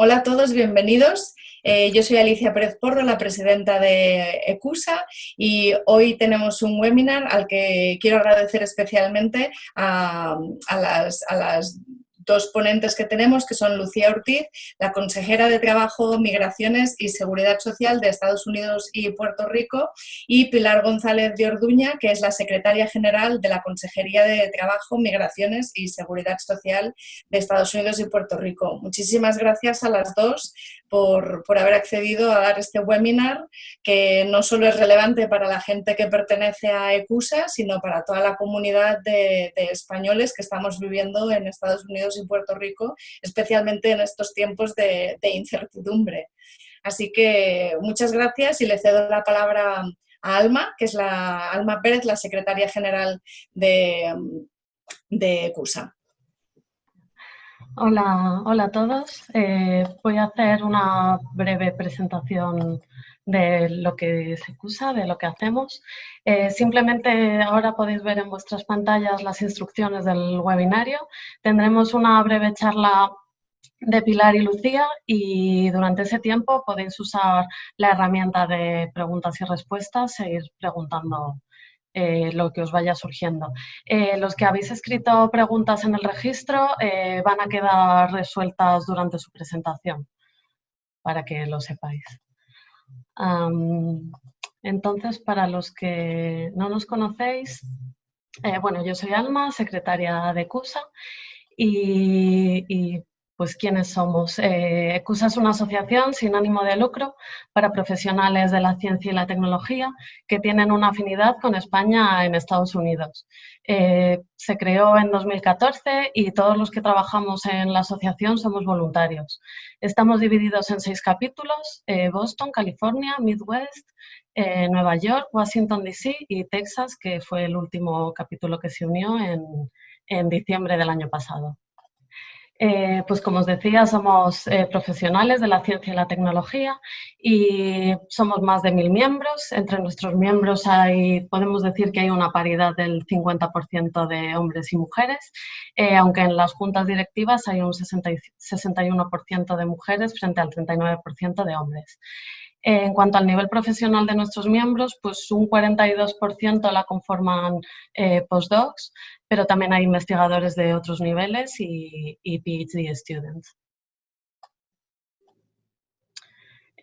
Hola a todos, bienvenidos. Yo soy Alicia Pérez Porro, la presidenta de ECUSA, y hoy tenemos un webinar al que quiero agradecer especialmente a las dos ponentes que tenemos, que son Lucía Ortiz, la consejera de Trabajo, Migraciones y Seguridad Social de Estados Unidos y Puerto Rico, y Pilar González de Orduña, que es la secretaria general de la Consejería de Trabajo, Migraciones y Seguridad Social de Estados Unidos y Puerto Rico. Muchísimas gracias a las dos por haber accedido a dar este webinar, que no solo es relevante para la gente que pertenece a ECUSA, sino para toda la comunidad de españoles que estamos viviendo en Estados Unidos y Puerto Rico, especialmente en estos tiempos de incertidumbre. Así que muchas gracias y le cedo la palabra a Alma, que es Alma Pérez, la secretaria general de ECUSA. Hola a todos. Voy a hacer una breve presentación de lo que es ECUSA, de lo que hacemos. Simplemente ahora podéis ver en vuestras pantallas las instrucciones del webinario. Tendremos una breve charla de Pilar y Lucía y durante ese tiempo podéis usar la herramienta de preguntas y respuestas e ir preguntando lo que os vaya surgiendo. Los que habéis escrito preguntas en el registro van a quedar resueltas durante su presentación, para que lo sepáis. Entonces, para los que no nos conocéis, bueno, yo soy Alma, secretaria de ECUSA, y pues, ¿quiénes somos? ECUSA es una asociación sin ánimo de lucro para profesionales de la ciencia y la tecnología que tienen una afinidad con España en Estados Unidos. Se creó en 2014 y todos los que trabajamos en la asociación somos voluntarios. Estamos divididos en 6 capítulos: Boston, California, Midwest, Nueva York, Washington DC y Texas, que fue el último capítulo que se unió en diciembre del año pasado. Pues como os decía, somos profesionales de la ciencia y la tecnología y somos más de 1000 miembros. Entre nuestros miembros podemos decir que hay una paridad del 50% de hombres y mujeres, aunque en las juntas directivas hay un 61% de mujeres frente al 39% de hombres. En cuanto al nivel profesional de nuestros miembros, pues un 42% la conforman postdocs, pero también hay investigadores de otros niveles y PhD students.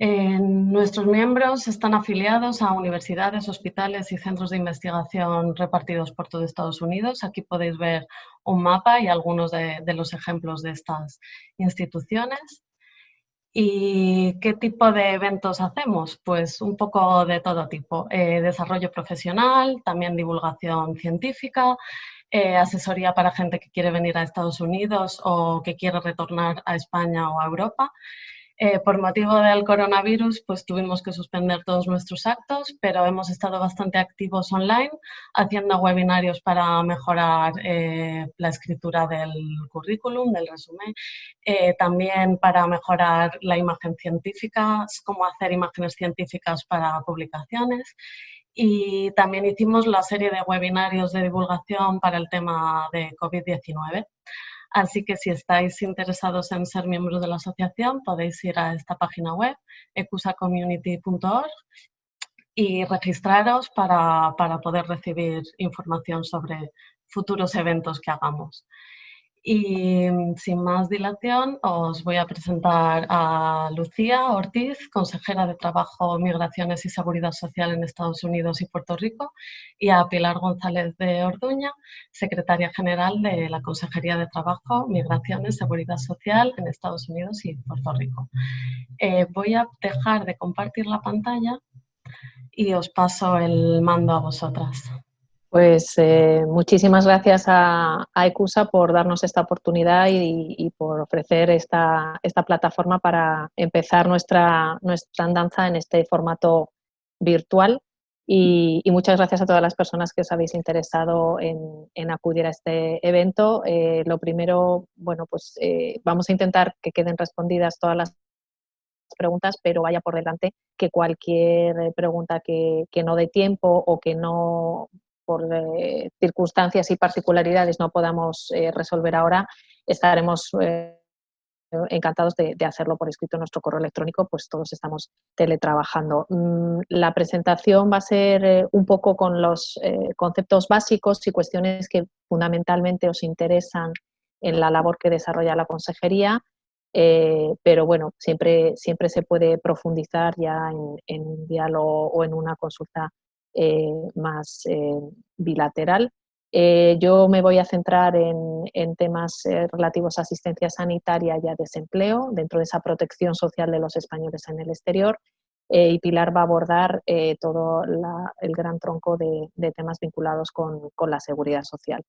Nuestros miembros están afiliados a universidades, hospitales y centros de investigación repartidos por todo Estados Unidos. Aquí podéis ver un mapa y algunos de los ejemplos de estas instituciones. ¿Y qué tipo de eventos hacemos? Pues un poco de todo tipo. Desarrollo profesional, también divulgación científica, asesoría para gente que quiere venir a Estados Unidos o que quiere retornar a España o a Europa. Por motivo del coronavirus, pues tuvimos que suspender todos nuestros actos, pero hemos estado bastante activos online, haciendo webinarios para mejorar la escritura del currículum, del resumen, también para mejorar la imagen científica, cómo hacer imágenes científicas para publicaciones. Y también hicimos la serie de webinarios de divulgación para el tema de COVID-19. Así que si estáis interesados en ser miembros de la asociación, podéis ir a esta página web, ecusacommunity.org, y registraros para poder recibir información sobre futuros eventos que hagamos. Y sin más dilación, os voy a presentar a Lucía Ortiz, consejera de Trabajo, Migraciones y Seguridad Social en Estados Unidos y Puerto Rico, y a Pilar González de Orduña, secretaria general de la Consejería de Trabajo, Migraciones y Seguridad Social en Estados Unidos y Puerto Rico. Voy a dejar de compartir la pantalla y os paso el mando a vosotras. Pues muchísimas gracias a ECUSA por darnos esta oportunidad y por ofrecer esta plataforma para empezar nuestra andanza en este formato virtual. Y muchas gracias a todas las personas que os habéis interesado en acudir a este evento. Lo primero, bueno, pues vamos a intentar que queden respondidas todas las preguntas, pero vaya por delante que cualquier pregunta que no dé tiempo o que no, por circunstancias y particularidades, no podamos resolver ahora, estaremos encantados de hacerlo por escrito en nuestro correo electrónico, pues todos estamos teletrabajando. La presentación va a ser un poco con los conceptos básicos y cuestiones que fundamentalmente os interesan en la labor que desarrolla la consejería, pero bueno, siempre se puede profundizar ya en un diálogo o en una consulta más bilateral. Yo me voy a centrar en temas relativos a asistencia sanitaria y a desempleo, dentro de esa protección social de los españoles en el exterior, y Pilar va a abordar todo el gran tronco de temas vinculados con la seguridad social.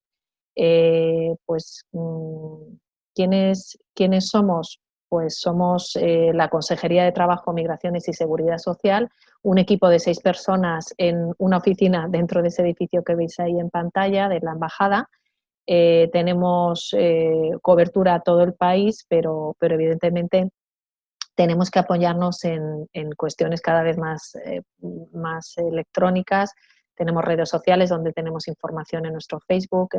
¿Quiénes somos? Pues somos la Consejería de Trabajo, Migraciones y Seguridad Social, un equipo de 6 personas en una oficina dentro de ese edificio que veis ahí en pantalla de la Embajada. Tenemos cobertura a todo el país, pero evidentemente tenemos que apoyarnos en cuestiones cada vez más electrónicas. Tenemos redes sociales donde tenemos información en nuestro Facebook,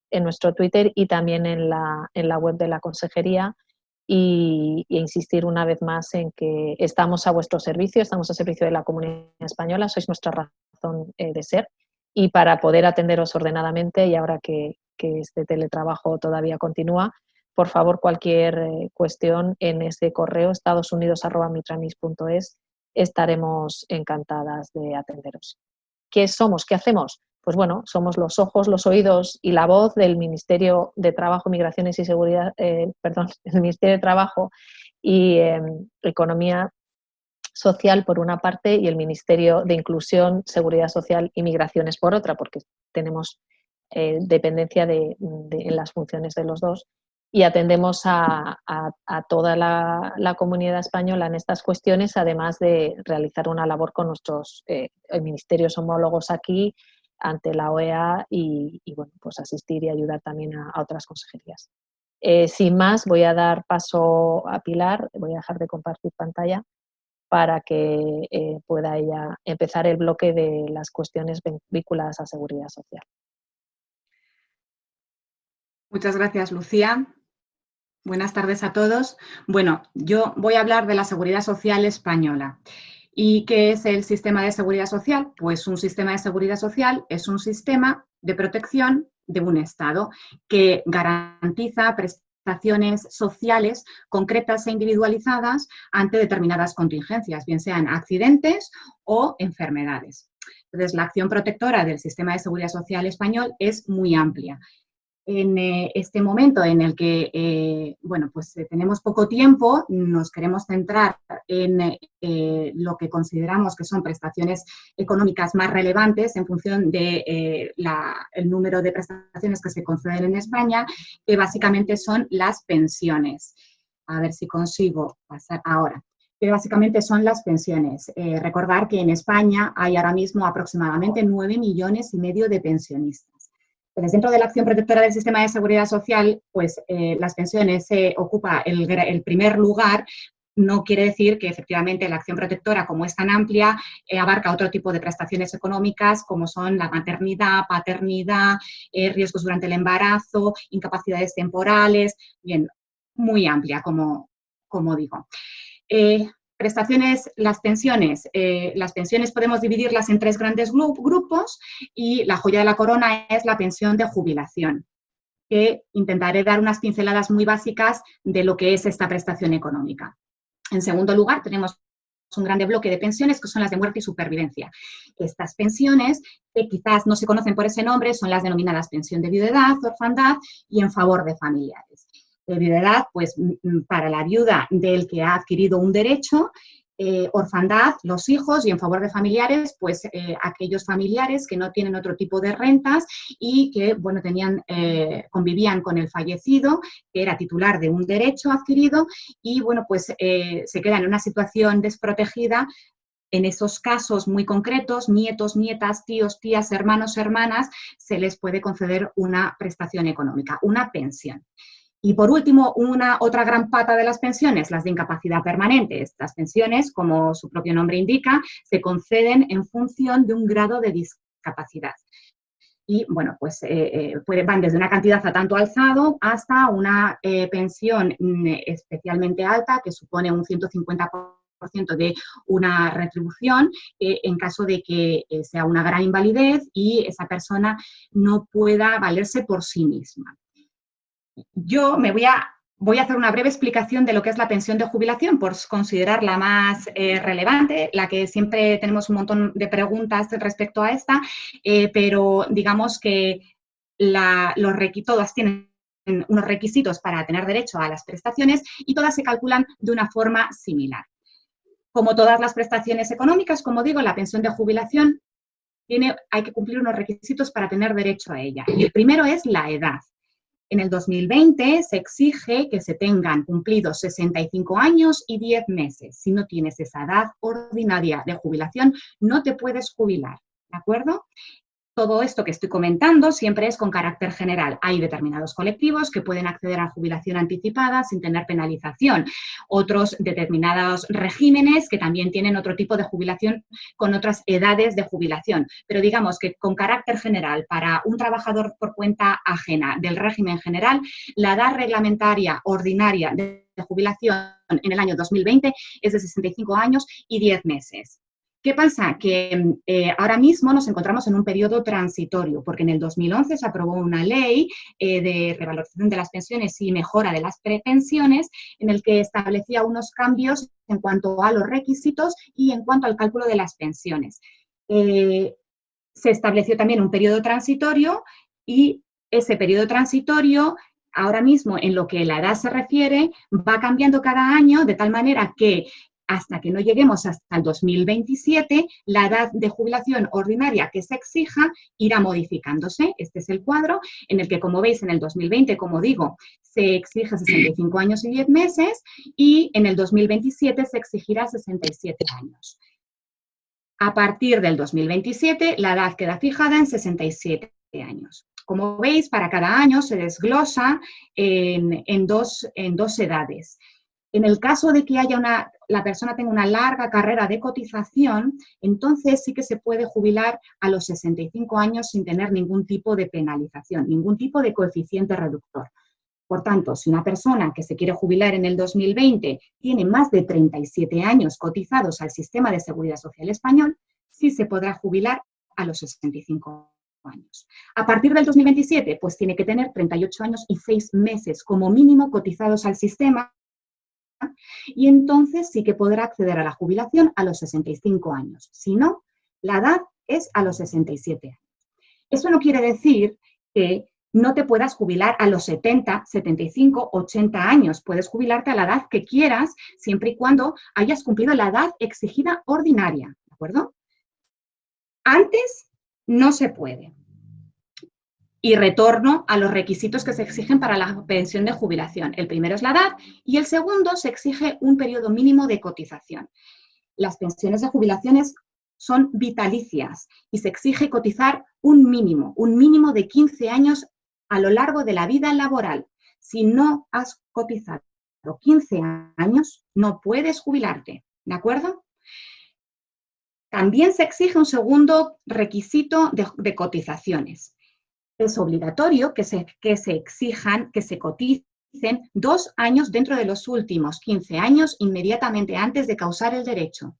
en nuestro Twitter y también en la web de la Consejería. Y insistir una vez más en que estamos a vuestro servicio, estamos a servicio de la comunidad española, sois nuestra razón de ser, y para poder atenderos ordenadamente, y ahora que este teletrabajo todavía continúa, por favor, cualquier cuestión en ese correo estadosunidos@mitramis.es, estaremos encantadas de atenderos. ¿Qué somos? ¿Qué hacemos? Pues bueno, somos los ojos, los oídos y la voz del Ministerio de Trabajo, Migraciones y Seguridad, el Ministerio de Trabajo y Economía Social por una parte y el Ministerio de Inclusión, Seguridad Social y Migraciones por otra, porque tenemos dependencia en las funciones de los dos, y atendemos a toda la comunidad española en estas cuestiones, además de realizar una labor con nuestros ministerios homólogos aquí, ante la OEA y bueno, pues asistir y ayudar también a otras consejerías. Sin más, voy a dar paso a Pilar, voy a dejar de compartir pantalla para que pueda ella empezar el bloque de las cuestiones vinculadas a seguridad social. Muchas gracias, Lucía. Buenas tardes a todos. Bueno, yo voy a hablar de la seguridad social española. ¿Y qué es el sistema de seguridad social? Pues un sistema de seguridad social es un sistema de protección de un Estado que garantiza prestaciones sociales concretas e individualizadas ante determinadas contingencias, bien sean accidentes o enfermedades. Entonces, la acción protectora del sistema de seguridad social español es muy amplia. En este momento en el que tenemos poco tiempo, nos queremos centrar en lo que consideramos que son prestaciones económicas más relevantes en función de el número de prestaciones que se conceden en España, que básicamente son las pensiones. A ver si consigo pasar ahora. Que básicamente son las pensiones. Recordar que en España hay ahora mismo aproximadamente 9,5 millones de pensionistas. Entonces, dentro de la acción protectora del sistema de seguridad social, pues las pensiones ocupa el primer lugar. No quiere decir que efectivamente la acción protectora, como es tan amplia, abarca otro tipo de prestaciones económicas como son la maternidad, paternidad, riesgos durante el embarazo, incapacidades temporales, bien, muy amplia, como digo. Prestaciones, las pensiones podemos dividirlas en 3 grandes grupos y la joya de la corona es la pensión de jubilación, que intentaré dar unas pinceladas muy básicas de lo que es esta prestación económica. En segundo lugar, tenemos un grande bloque de pensiones que son las de muerte y supervivencia. Estas pensiones, que quizás no se conocen por ese nombre, son las denominadas pensión de viudedad, orfandad y en favor de familiares. De viudedad, pues para la viuda del que ha adquirido un derecho, orfandad, los hijos, y en favor de familiares, pues aquellos familiares que no tienen otro tipo de rentas y que, bueno, convivían con el fallecido, que era titular de un derecho adquirido y, bueno, pues se quedan en una situación desprotegida. En esos casos muy concretos, nietos, nietas, tíos, tías, hermanos, hermanas, se les puede conceder una prestación económica, una pensión. Y por último, otra gran pata de las pensiones, las de incapacidad permanente. Estas pensiones, como su propio nombre indica, se conceden en función de un grado de discapacidad. y, bueno, pues van desde una cantidad a tanto alzado hasta una pensión especialmente alta que supone un 150% de una retribución en caso de que sea una gran invalidez y esa persona no pueda valerse por sí misma. Yo voy a hacer una breve explicación de lo que es la pensión de jubilación, por considerar la más relevante, la que siempre tenemos un montón de preguntas respecto a esta, pero digamos que todas tienen unos requisitos para tener derecho a las prestaciones y todas se calculan de una forma similar. Como todas las prestaciones económicas, como digo, la pensión de jubilación hay que cumplir unos requisitos para tener derecho a ella. Y el primero es la edad. En el 2020 se exige que se tengan cumplidos 65 años y 10 meses. Si no tienes esa edad ordinaria de jubilación, no te puedes jubilar, ¿de acuerdo? Todo esto que estoy comentando siempre es con carácter general. Hay determinados colectivos que pueden acceder a jubilación anticipada sin tener penalización. Otros determinados regímenes que también tienen otro tipo de jubilación con otras edades de jubilación. Pero digamos que con carácter general, para un trabajador por cuenta ajena del régimen general, la edad reglamentaria ordinaria de jubilación en el año 2020 es de 65 años y 10 meses. ¿Qué pasa? Que ahora mismo nos encontramos en un periodo transitorio, porque en el 2011 se aprobó una ley de revalorización de las pensiones y mejora de las prepensiones, en el que establecía unos cambios en cuanto a los requisitos y en cuanto al cálculo de las pensiones. Se estableció también un periodo transitorio y ese periodo transitorio, ahora mismo en lo que la edad se refiere, va cambiando cada año de tal manera que hasta que no lleguemos hasta el 2027, la edad de jubilación ordinaria que se exija irá modificándose. Este es el cuadro en el que, como veis, en el 2020, como digo, se exige 65 años y 10 meses y en el 2027 se exigirá 67 años. A partir del 2027, la edad queda fijada en 67 años. Como veis, para cada año se desglosa en dos edades. En el caso de que la persona tenga una larga carrera de cotización, entonces sí que se puede jubilar a los 65 años sin tener ningún tipo de penalización, ningún tipo de coeficiente reductor. Por tanto, si una persona que se quiere jubilar en el 2020 tiene más de 37 años cotizados al sistema de seguridad social español, sí se podrá jubilar a los 65 años. A partir del 2027, pues tiene que tener 38 años y 6 meses como mínimo cotizados al sistema, y entonces sí que podrá acceder a la jubilación a los 65 años. Si no, la edad es a los 67 años. Eso no quiere decir que no te puedas jubilar a los 70, 75, 80 años. Puedes jubilarte a la edad que quieras, siempre y cuando hayas cumplido la edad exigida ordinaria, ¿de acuerdo? Antes no se puede. Y retorno a los requisitos que se exigen para la pensión de jubilación. El primero es la edad y el segundo se exige un periodo mínimo de cotización. Las pensiones de jubilaciones son vitalicias y se exige cotizar un mínimo de 15 años a lo largo de la vida laboral. Si no has cotizado 15 años, no puedes jubilarte, ¿de acuerdo? También se exige un segundo requisito de cotizaciones. Es obligatorio que se coticen 2 años dentro de los últimos 15 años inmediatamente antes de causar el derecho.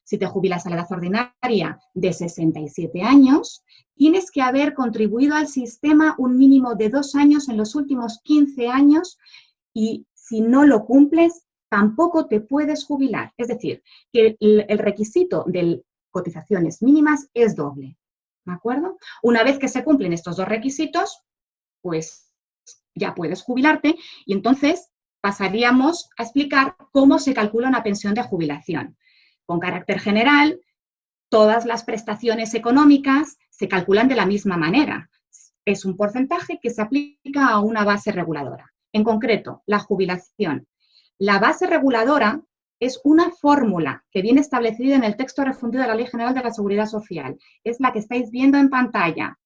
Si te jubilas a la edad ordinaria de 67 años, tienes que haber contribuido al sistema un mínimo de 2 años en los últimos 15 años y si no lo cumples, tampoco te puedes jubilar. Es decir, que el requisito de cotizaciones mínimas es doble. ¿De acuerdo? Una vez que se cumplen estos dos requisitos, pues ya puedes jubilarte y entonces pasaríamos a explicar cómo se calcula una pensión de jubilación. Con carácter general, todas las prestaciones económicas se calculan de la misma manera. Es un porcentaje que se aplica a una base reguladora. En concreto, la jubilación. La base reguladora es una fórmula que viene establecida en el texto refundido de la Ley General de la Seguridad Social. Es la que estáis viendo en pantalla.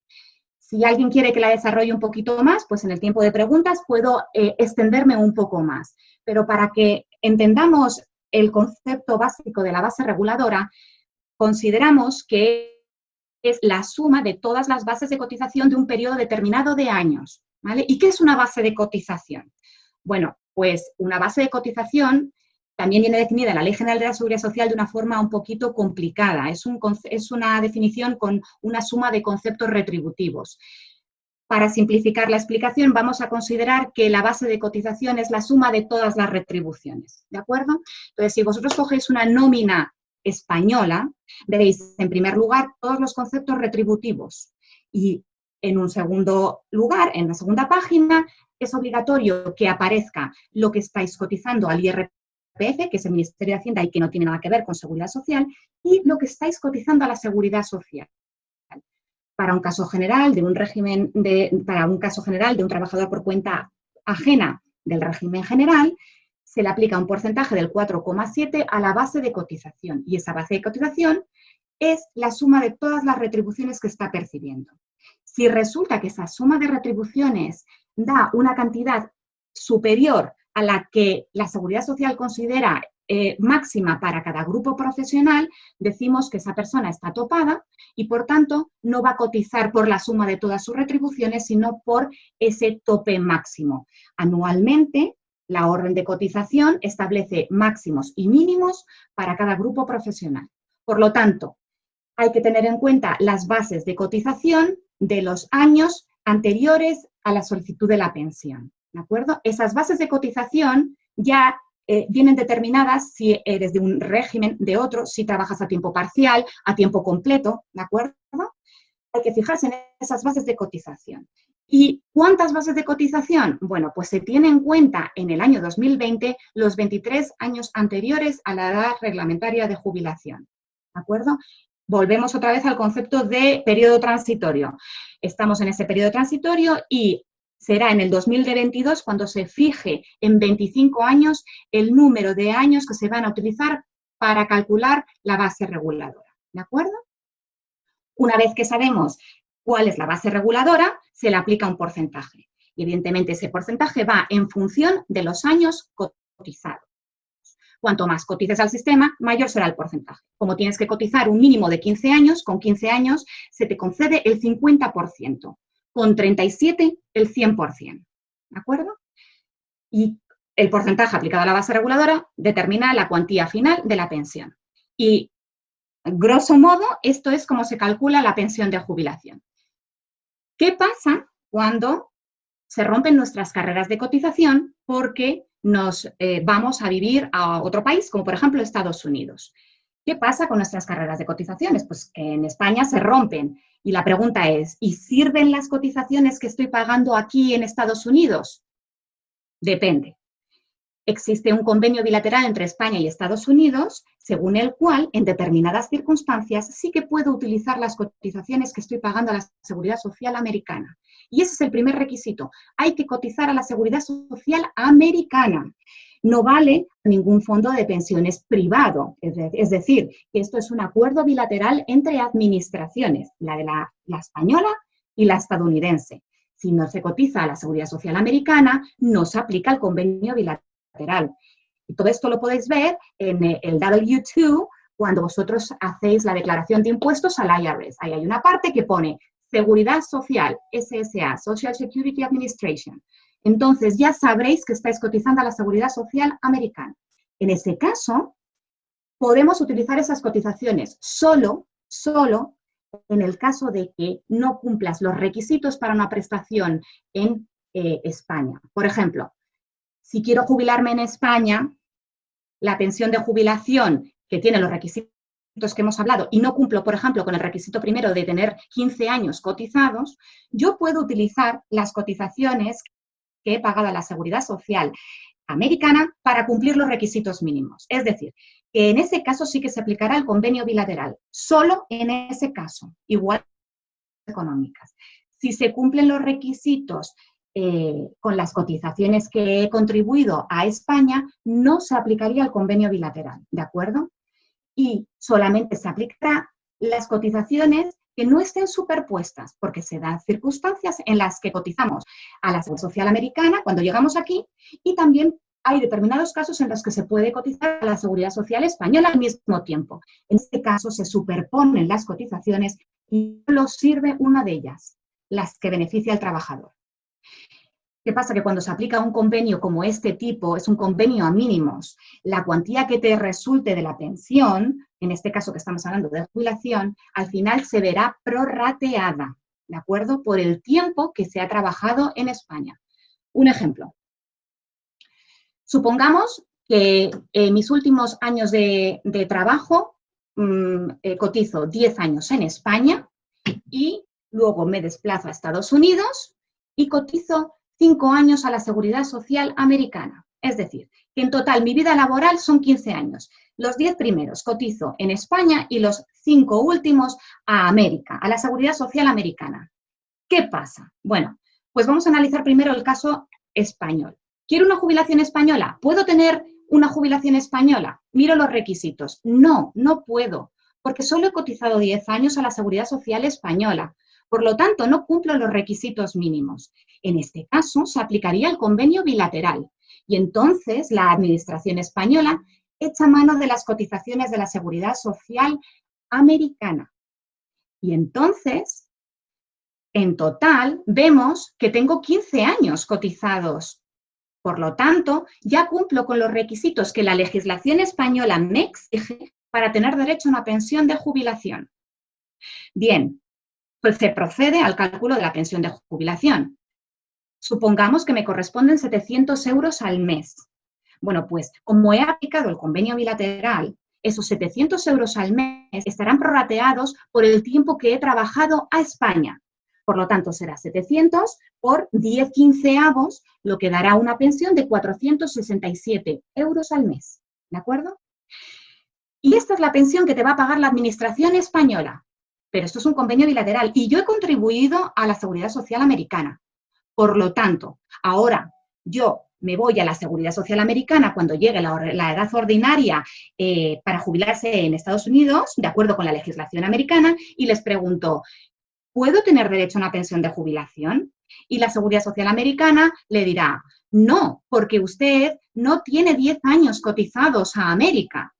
Si alguien quiere que la desarrolle un poquito más, pues en el tiempo de preguntas puedo extenderme un poco más. Pero para que entendamos el concepto básico de la base reguladora, consideramos que es la suma de todas las bases de cotización de un periodo determinado de años, ¿vale? ¿Y qué es una base de cotización? Bueno, pues una base de cotización también viene definida en la Ley General de la Seguridad Social de una forma un poquito complicada. Es una definición con una suma de conceptos retributivos. Para simplificar la explicación, vamos a considerar que la base de cotización es la suma de todas las retribuciones, ¿de acuerdo? Entonces, si vosotros cogéis una nómina española, veréis, en primer lugar, todos los conceptos retributivos y, en un segundo lugar, en la segunda página, es obligatorio que aparezca lo que estáis cotizando al IRPF, que es el Ministerio de Hacienda y que no tiene nada que ver con Seguridad Social, y lo que estáis cotizando a la Seguridad Social. Para un caso general de un régimen para un caso general de un trabajador por cuenta ajena del régimen general, se le aplica un porcentaje del 4,7 a la base de cotización, y esa base de cotización es la suma de todas las retribuciones que está percibiendo. Si resulta que esa suma de retribuciones da una cantidad superior a la que la Seguridad Social considera máxima para cada grupo profesional, decimos que esa persona está topada y, por tanto, no va a cotizar por la suma de todas sus retribuciones, sino por ese tope máximo. Anualmente, la orden de cotización establece máximos y mínimos para cada grupo profesional. Por lo tanto, hay que tener en cuenta las bases de cotización de los años anteriores a la solicitud de la pensión, ¿de acuerdo? Esas bases de cotización ya vienen determinadas si eres de un régimen, de otro, si trabajas a tiempo parcial, a tiempo completo, ¿de acuerdo? Hay que fijarse en esas bases de cotización. ¿Y cuántas bases de cotización? Bueno, pues se tiene en cuenta en el año 2020 los 23 años anteriores a la edad reglamentaria de jubilación, ¿de acuerdo? Volvemos otra vez al concepto de periodo transitorio. Estamos en ese periodo transitorio y será en el 2022 cuando se fije en 25 años el número de años que se van a utilizar para calcular la base reguladora, ¿de acuerdo? Una vez que sabemos cuál es la base reguladora, se le aplica un porcentaje. Y evidentemente ese porcentaje va en función de los años cotizados. Cuanto más cotices al sistema, mayor será el porcentaje. Como tienes que cotizar un mínimo de 15 años, con 15 años se te concede el 50%. Con 37, el 100%, ¿de acuerdo? Y el porcentaje aplicado a la base reguladora determina la cuantía final de la pensión. Y, grosso modo, esto es como se calcula la pensión de jubilación. ¿Qué pasa cuando se rompen nuestras carreras de cotización porque nos vamos a vivir a otro país, como por ejemplo Estados Unidos? ¿Qué pasa con nuestras carreras de cotizaciones? Pues que en España se rompen. Y la pregunta es, ¿y sirven las cotizaciones que estoy pagando aquí en Estados Unidos? Depende. Existe un convenio bilateral entre España y Estados Unidos, según el cual, en determinadas circunstancias, sí que puedo utilizar las cotizaciones que estoy pagando a la Seguridad Social americana. Y ese es el primer requisito. Hay que cotizar a la Seguridad Social americana. No vale ningún fondo de pensiones privado. Es decir, que esto es un acuerdo bilateral entre administraciones, la de la española y la estadounidense. Si no se cotiza a la Seguridad Social americana, no se aplica el convenio bilateral. Y todo esto lo podéis ver en el W2 cuando vosotros hacéis la declaración de impuestos al IRS. Ahí hay una parte que pone Seguridad Social, SSA, Social Security Administration. Entonces ya sabréis que estáis cotizando a la Seguridad Social americana. En ese caso, podemos utilizar esas cotizaciones solo en el caso de que no cumplas los requisitos para una prestación en España. Por ejemplo, si quiero jubilarme en España, la pensión de jubilación que tiene los requisitos que hemos hablado y no cumplo, por ejemplo, con el requisito primero de tener 15 años cotizados, yo puedo utilizar las cotizaciones que he pagado a la Seguridad Social americana para cumplir los requisitos mínimos. Es decir, que en ese caso sí que se aplicará el convenio bilateral, solo en ese caso, igual económicas. Si se cumplen los requisitos con las cotizaciones que he contribuido a España, no se aplicaría el convenio bilateral, ¿de acuerdo? Y solamente se aplicará las cotizaciones que no estén superpuestas, porque se dan circunstancias en las que cotizamos a la Seguridad Social americana cuando llegamos aquí y también hay determinados casos en los que se puede cotizar a la Seguridad Social española al mismo tiempo. En este caso se superponen las cotizaciones y solo sirve una de ellas, las que beneficia al trabajador. ¿Qué pasa? Que cuando se aplica un convenio como este tipo, es un convenio a mínimos, la cuantía que te resulte de la pensión, en este caso que estamos hablando de jubilación, al final se verá prorrateada, ¿de acuerdo? Por el tiempo que se ha trabajado en España. Un ejemplo. Supongamos que en mis últimos años de trabajo cotizo 10 años en España y luego me desplazo a Estados Unidos y cotizo 5 años a la Seguridad Social americana. Es decir, que en total mi vida laboral son 15 años. Los 10 primeros cotizo en España y los 5 últimos a América, a la Seguridad Social americana. ¿Qué pasa? Bueno, pues vamos a analizar primero el caso español. ¿Quiero una jubilación española? ¿Puedo tener una jubilación española? Miro los requisitos. No, no puedo, porque solo he cotizado 10 años a la Seguridad Social española. Por lo tanto, no cumplo los requisitos mínimos. En este caso, se aplicaría el convenio bilateral y entonces la Administración española echa mano de las cotizaciones de la Seguridad Social americana. Y entonces, en total, vemos que tengo 15 años cotizados. Por lo tanto, ya cumplo con los requisitos que la legislación española me exige para tener derecho a una pensión de jubilación. Bien, pues se procede al cálculo de la pensión de jubilación. Supongamos que me corresponden 700 euros al mes. Bueno, pues como he aplicado el convenio bilateral, esos 700 euros al mes estarán prorrateados por el tiempo que he trabajado a España. Por lo tanto, será 700 por 10 quinceavos, lo que dará una pensión de 467 euros al mes. ¿De acuerdo? Y esta es la pensión que te va a pagar la Administración española. Pero esto es un convenio bilateral y yo he contribuido a la Seguridad Social americana. Por lo tanto, ahora yo me voy a la Seguridad Social americana cuando llegue la edad ordinaria para jubilarse en Estados Unidos, de acuerdo con la legislación americana, y les pregunto, ¿puedo tener derecho a una pensión de jubilación? Y la Seguridad Social americana le dirá, no, porque usted no tiene 10 años cotizados a América.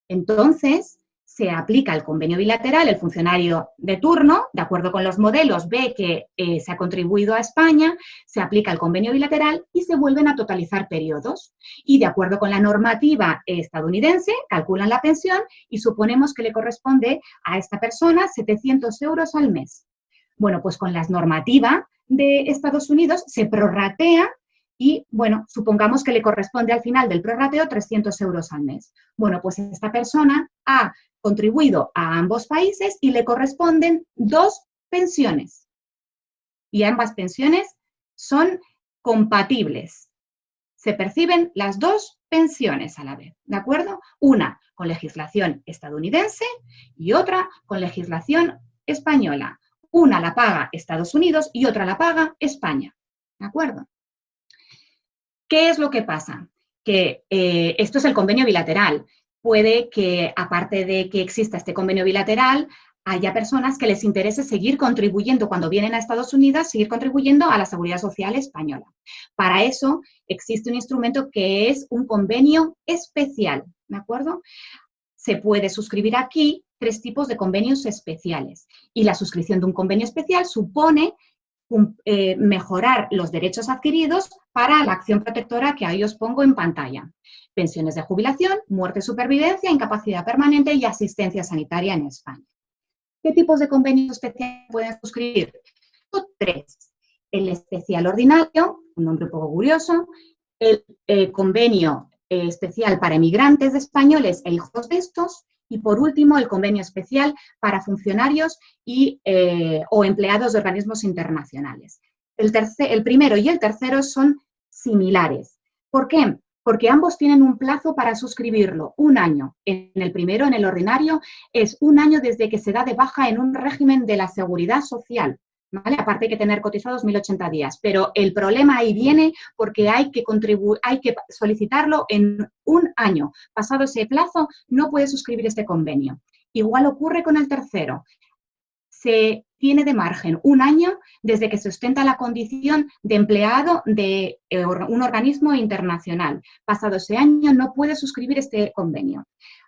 Entonces, se aplica el convenio bilateral, el funcionario de turno, de acuerdo con los modelos, ve que se ha contribuido a España, se aplica el convenio bilateral y se vuelven a totalizar periodos. Y de acuerdo con la normativa estadounidense, calculan la pensión y suponemos que le corresponde a esta persona 700 euros al mes. Bueno, pues con la normativa de Estados Unidos se prorratea y, bueno, supongamos que le corresponde al final del prorrateo 300 euros al mes. Bueno, pues esta persona ha contribuido a ambos países y le corresponden 2 pensiones. Y ambas pensiones son compatibles. Se perciben las 2 pensiones a la vez, ¿de acuerdo? Una con legislación estadounidense y otra con legislación española. Una la paga Estados Unidos y otra la paga España, ¿de acuerdo? ¿Qué es lo que pasa? Que esto es el convenio bilateral. Puede que, aparte de que exista este convenio bilateral, haya personas que les interese seguir contribuyendo cuando vienen a Estados Unidos, seguir contribuyendo a la Seguridad Social española. Para eso existe un instrumento que es un convenio especial, ¿de acuerdo? Se puede suscribir aquí 3 tipos de convenios especiales y la suscripción de un convenio especial supone mejorar los derechos adquiridos para la acción protectora que ahí os pongo en pantalla. Pensiones de jubilación, muerte, supervivencia, incapacidad permanente y asistencia sanitaria en España. ¿Qué tipos de convenios especiales pueden suscribir? 3. El especial ordinario, un nombre un poco curioso, el convenio especial para emigrantes españoles e hijos de estos, y por último el convenio especial para funcionarios o empleados de organismos internacionales. El primero y el tercero son similares. ¿Por qué? Porque ambos tienen un plazo para suscribirlo, 1 año. En el primero, en el ordinario, es 1 año desde que se da de baja en un régimen de la Seguridad Social, ¿vale? Aparte hay que tener cotizados 1080 días, pero el problema ahí viene porque hay que solicitarlo en 1 año. Pasado ese plazo, no puede suscribir este convenio. Igual ocurre con el tercero. Se tiene de margen 1 año desde que se ostenta la condición de empleado de un organismo internacional. Pasado ese año no puede suscribir este convenio.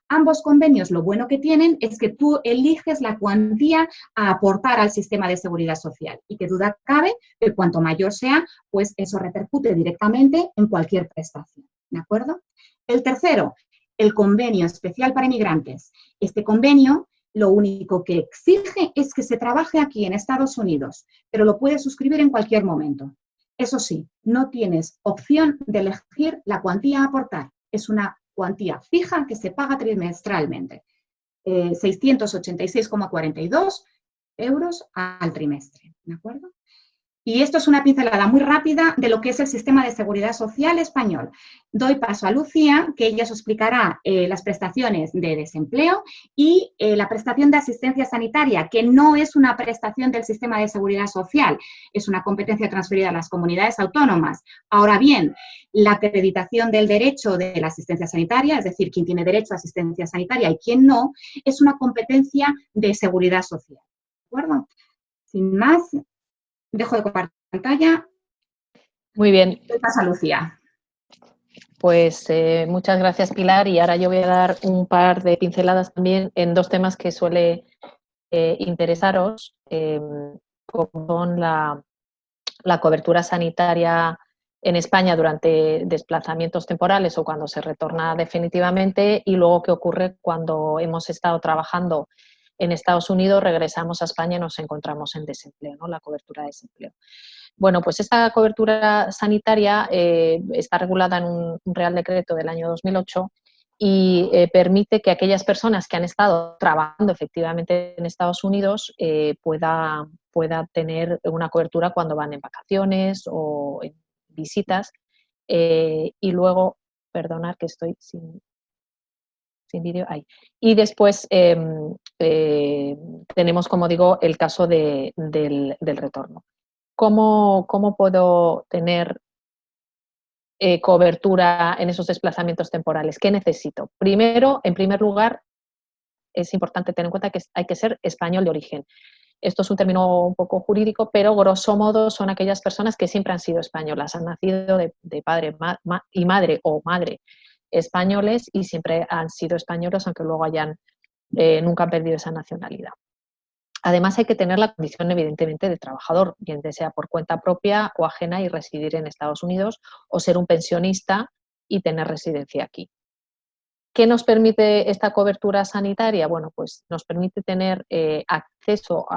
Ambos convenios, lo bueno que tienen es que tú eliges la cuantía a aportar al sistema de seguridad social y que duda cabe que cuanto mayor sea, pues eso repercute directamente en cualquier prestación, ¿de acuerdo? El tercero, el convenio especial para inmigrantes. Este convenio lo único que exige es que se trabaje aquí en Estados Unidos, pero lo puedes suscribir en cualquier momento. Eso sí, no tienes opción de elegir la cuantía a aportar. Es una cuantía fija que se paga trimestralmente. 686,42 euros al trimestre, ¿de acuerdo? Y esto es una pincelada muy rápida de lo que es el sistema de seguridad social español. Doy paso a Lucía, que ella os explicará las prestaciones de desempleo y la prestación de asistencia sanitaria, que no es una prestación del sistema de seguridad social, es una competencia transferida a las comunidades autónomas. Ahora bien, la acreditación del derecho de la asistencia sanitaria, es decir, quién tiene derecho a asistencia sanitaria y quién no, es una competencia de seguridad social. ¿De acuerdo? Sin más, dejo de compartir pantalla. Muy bien. ¿Qué pasa, Lucía? Pues muchas gracias, Pilar. Y ahora yo voy a dar un par de pinceladas también en dos temas que suele interesaros, como son la cobertura sanitaria en España durante desplazamientos temporales o cuando se retorna definitivamente, y luego qué ocurre cuando hemos estado trabajando en Estados Unidos, regresamos a España y nos encontramos en desempleo, ¿no? La cobertura de desempleo. Bueno, pues esta cobertura sanitaria está regulada en un Real Decreto del año 2008 y permite que aquellas personas que han estado trabajando efectivamente en Estados Unidos pueda tener una cobertura cuando van en vacaciones o en visitas. Y luego, perdonad que estoy sin vídeo, ahí. Y después tenemos, como digo, el caso del retorno. ¿Cómo puedo tener cobertura en esos desplazamientos temporales? ¿Qué necesito? Primero, en primer lugar, es importante tener en cuenta que hay que ser español de origen. Esto es un término un poco jurídico, pero grosso modo son aquellas personas que siempre han sido españolas, han nacido de padre y madre o madre españoles y siempre han sido españoles, aunque luego nunca han perdido esa nacionalidad. Además, hay que tener la condición, evidentemente, de trabajador, bien sea por cuenta propia o ajena y residir en Estados Unidos, o ser un pensionista y tener residencia aquí. ¿Qué nos permite esta cobertura sanitaria? Bueno, pues nos permite tener acceso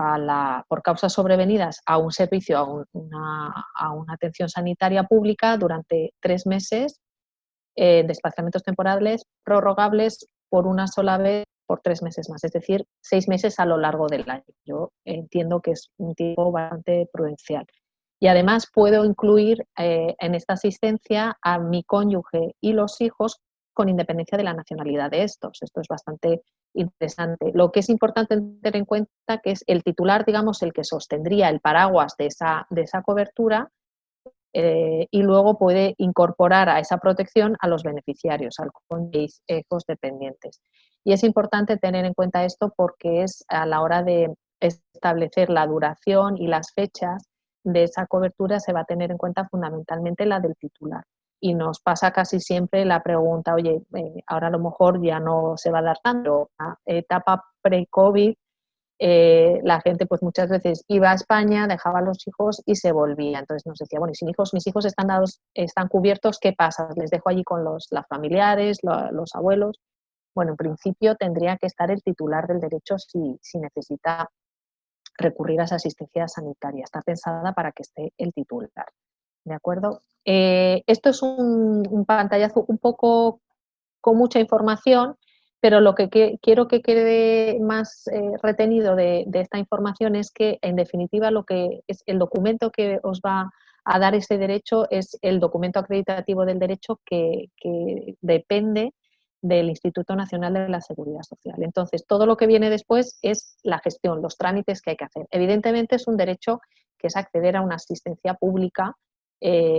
por causas sobrevenidas a un servicio, a una atención sanitaria pública durante 3 meses, desplazamientos temporales prorrogables por una sola vez por 3 meses más, es decir, 6 meses a lo largo del año. Yo entiendo que es un tiempo bastante prudencial. Y además puedo incluir en esta asistencia a mi cónyuge y los hijos con independencia de la nacionalidad de estos. Esto es bastante interesante. Lo que es importante tener en cuenta que es el titular, digamos, el que sostendría el paraguas de esa cobertura, y luego puede incorporar a esa protección a los beneficiarios, al cónyuge y hijos dependientes. Y es importante tener en cuenta esto porque es a la hora de establecer la duración y las fechas de esa cobertura se va a tener en cuenta fundamentalmente la del titular. Y nos pasa casi siempre la pregunta, oye, ahora a lo mejor ya no se va a dar tanto, la etapa pre-COVID, la gente pues muchas veces iba a España, dejaba a los hijos y se volvía. Entonces nos decía, bueno, y si mis hijos están cubiertos, ¿qué pasa? ¿Les dejo allí con los familiares, los abuelos? Bueno, en principio tendría que estar el titular del derecho si necesita recurrir a esa asistencia sanitaria. Está pensada para que esté el titular. ¿De acuerdo? Esto es un pantallazo un poco con mucha información, pero lo que quiero que quede más retenido de esta información es que, en definitiva, lo que es el documento que os va a dar ese derecho es el documento acreditativo del derecho que depende del Instituto Nacional de la Seguridad Social. Entonces, todo lo que viene después es la gestión, los trámites que hay que hacer. Evidentemente, es un derecho que es acceder a una asistencia pública